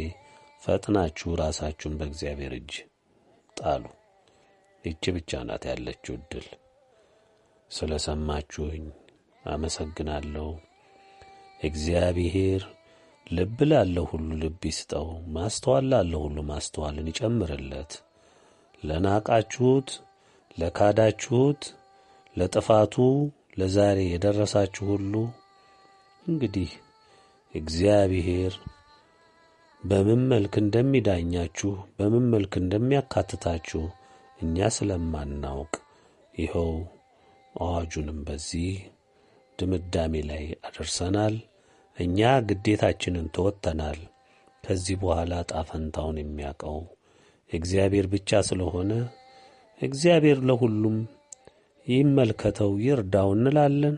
ፈጥናችሁ ራሳችሁን በእግዚአብሔር እጅ ጣሉ። ይህች ብቻ ናት ያለችው ዕድል። ስለ ሰማችሁኝ አመሰግናለሁ። እግዚአብሔር ልብ ላለው ሁሉ ልብ ይስጠው፣ ማስተዋል ላለው ሁሉ ማስተዋልን ይጨምርለት። ለናቃችሁት፣ ለካዳችሁት፣ ለጥፋቱ ለዛሬ የደረሳችሁ ሁሉ እንግዲህ እግዚአብሔር በምን መልክ እንደሚዳኛችሁ በምን መልክ እንደሚያካትታችሁ እኛ ስለማናውቅ ይኸው አዋጁንም በዚህ ድምዳሜ ላይ አደርሰናል። እኛ ግዴታችንን ተወጥተናል። ከዚህ በኋላ ጣፈንታውን የሚያውቀው እግዚአብሔር ብቻ ስለሆነ እግዚአብሔር ለሁሉም ይመልከተው፣ ይርዳው እንላለን።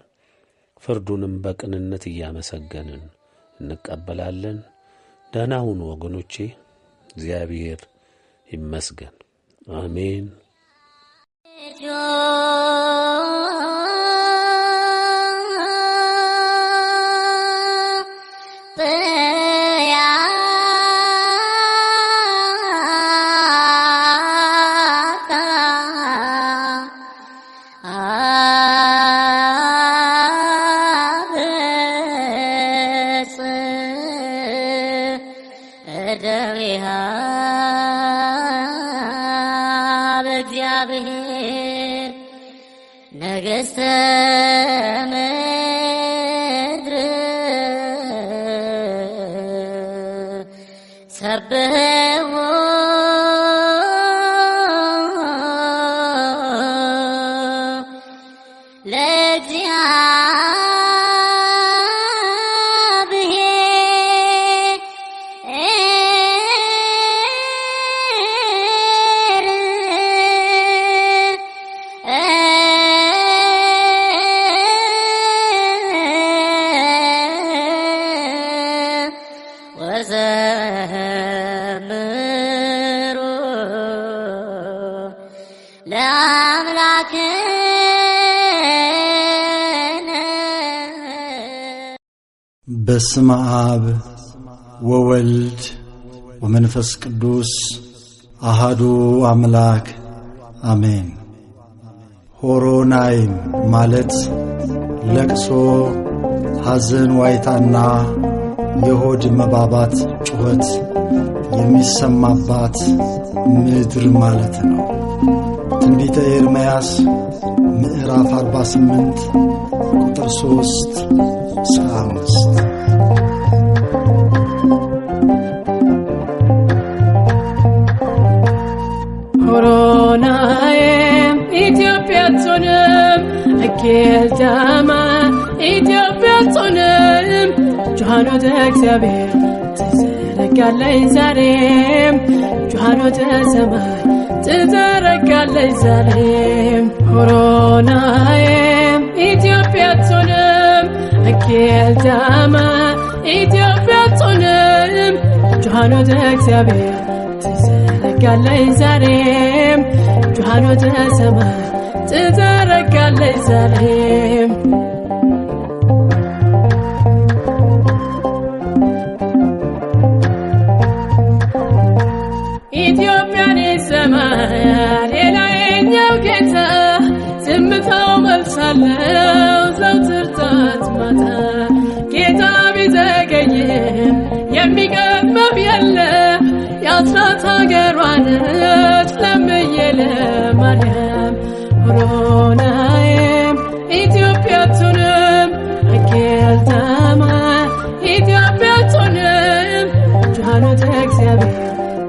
ፍርዱንም በቅንነት እያመሰገንን እንቀበላለን። ደህና ሁኑ ወገኖቼ። እግዚአብሔር ይመስገን። አሜን። እግዚአብሔር ነገሥተ ምድር ሰብሕዎ ወዘምሩ ለአምላክነ። በስመ አብ ወወልድ ወመንፈስ ቅዱስ አሃዱ አምላክ አሜን። ሆሮናይም ማለት ለቅሶ፣ ሐዘን፣ ዋይታና የሆድ መባባት ጩኸት የሚሰማባት ምድር ማለት ነው። ትንቢተ ኤርምያስ ምዕራፍ 48 ቁጥር 3 እስከ 5። ሆሮናይም ኢትዮጵያ ጾንም አኬልዳማ ኢትዮጵያ ጾንም ጆሃኖተ እግዚአብሔር ትዘረጋለች ዛሬም ጆሃኖተ ሰማይ ትዘረጋለች ዛሬም። ሆሮናይም ኢትዮጵያ ጾንም አኬልዳማ ኢትዮጵያ ጾንም ጆሃኖተ እግዚአብሔር ትዘረጋለች ዛሬም ጆሃኖተ ሰማይ ትዘረጋለች ዛሬም። ኢትዮጵያን ይሰማል የላይኛው ጌታ ዝምታው መልሳለው ዘውትር ጠዋት ማታ። ጌታ ቢዘገይም የሚቀድመው የለም የአስራት ሀገሯ ነች ለምዬ ለማርያም። ሆሮናይም ኢትዮጵያ ቱንም አኬልዳማ ኢትዮጵያ ቱንም ጆሃኖተ እግዚአብሔር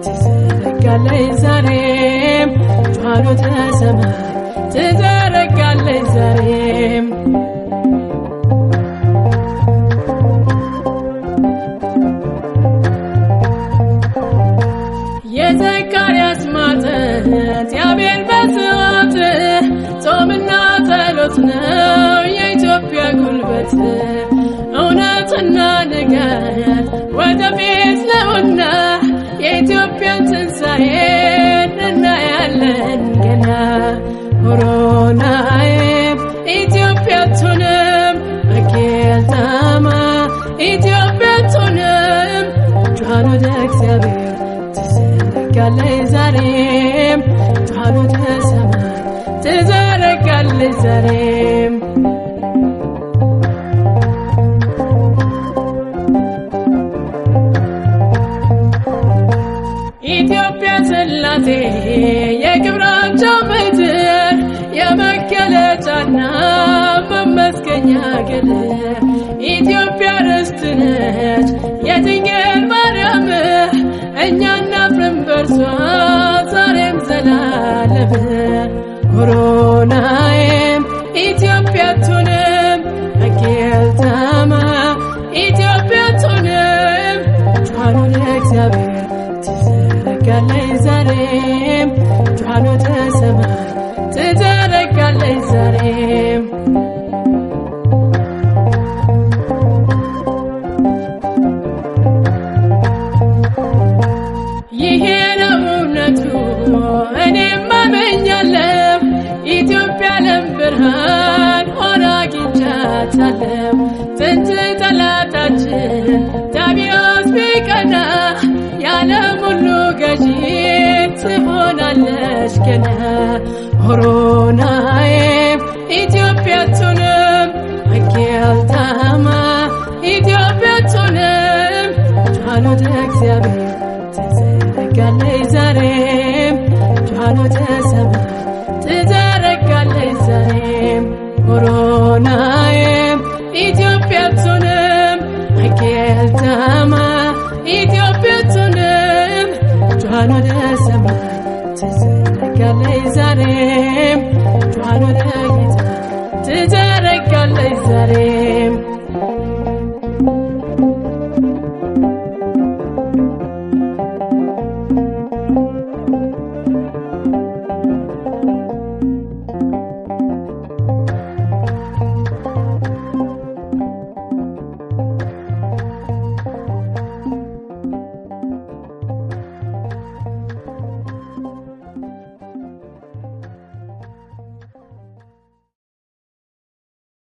ትዘረጋለች ዛሬም ጆሃኖተ ሰማይ ትዘረጋለች ዛሬም። የዘካርያስ ማጠት የአቤል መስዋዕት ጾምና ጸሎት ነው የኢትዮጵያ ጉልበት። እውነትና ንጋት ወደፊት ነውና የኢትዮጵያን ትንሣኤን እናያለን ገና። ሆሮናይም ኢትዮጵያ ቱንም አኬልዳማ ኢትዮጵያ ቱንም ጆሃኖተ እግዚአብሔር ትዘረጋለች ዛሬም ጆሃኖተ ሰማይ ትዘረጋለች ዛሬም። ኢትዮጵያ ጽላቴ የክብራቸው ምድር የመገለጫና መመስገኛ ገድል ኢትዮጵያ ርስት ነች የድንግል ማርያም እኛ እናፍርም በርሷ ዛሬም ዘላለም። ሆሮናይም ኢትዮጵያ ቱንም አኬልዳማ ኢትዮጵያ ቱንም ጆሃኖተ እግዚአብሔር ትዘረጋለች ዛሬም ጆሃኖተ ሰማይ ትዘረጋለች ዛሬም። በየነ ሆሮናዬ ኢትዮጵያቱንም አኬልታማ ኢትዮጵያቱንም ቻሉት እግዚአብሔር ትዘረጋለች ዛሬም ቻሉት ሰማይ ትዘረጋለች ዛሬም ሆሮናዬ ኢትዮጵያቱንም አኬልታማ ኢትዮጵያቱንም ቻሉት ሰማይ ትዘረጋለች ዛሬም ቻሉት ጌታ ትዘረጋለች ዛሬም